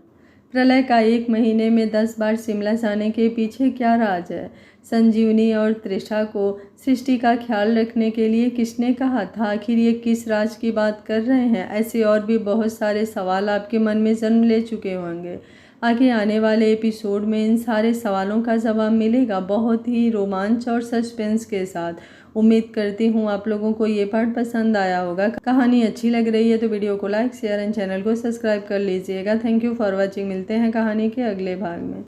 प्रलय का 1 महीने में 10 बार शिमला जाने के पीछे क्या राज है? संजीवनी और त्रिशा को सृष्टि का ख्याल रखने के लिए किसने कहा था? आखिर ये किस राज की बात कर रहे हैं? ऐसे और भी बहुत सारे सवाल आपके मन में जन्म ले चुके होंगे। आगे आने वाले एपिसोड में इन सारे सवालों का जवाब मिलेगा, बहुत ही रोमांच और सस्पेंस के साथ। उम्मीद करती हूँ आप लोगों को ये पार्ट पसंद आया होगा। कहानी अच्छी लग रही है तो वीडियो को लाइक शेयर एंड चैनल को सब्सक्राइब कर लीजिएगा। Thank you for watching. मिलते हैं कहानी के अगले भाग में।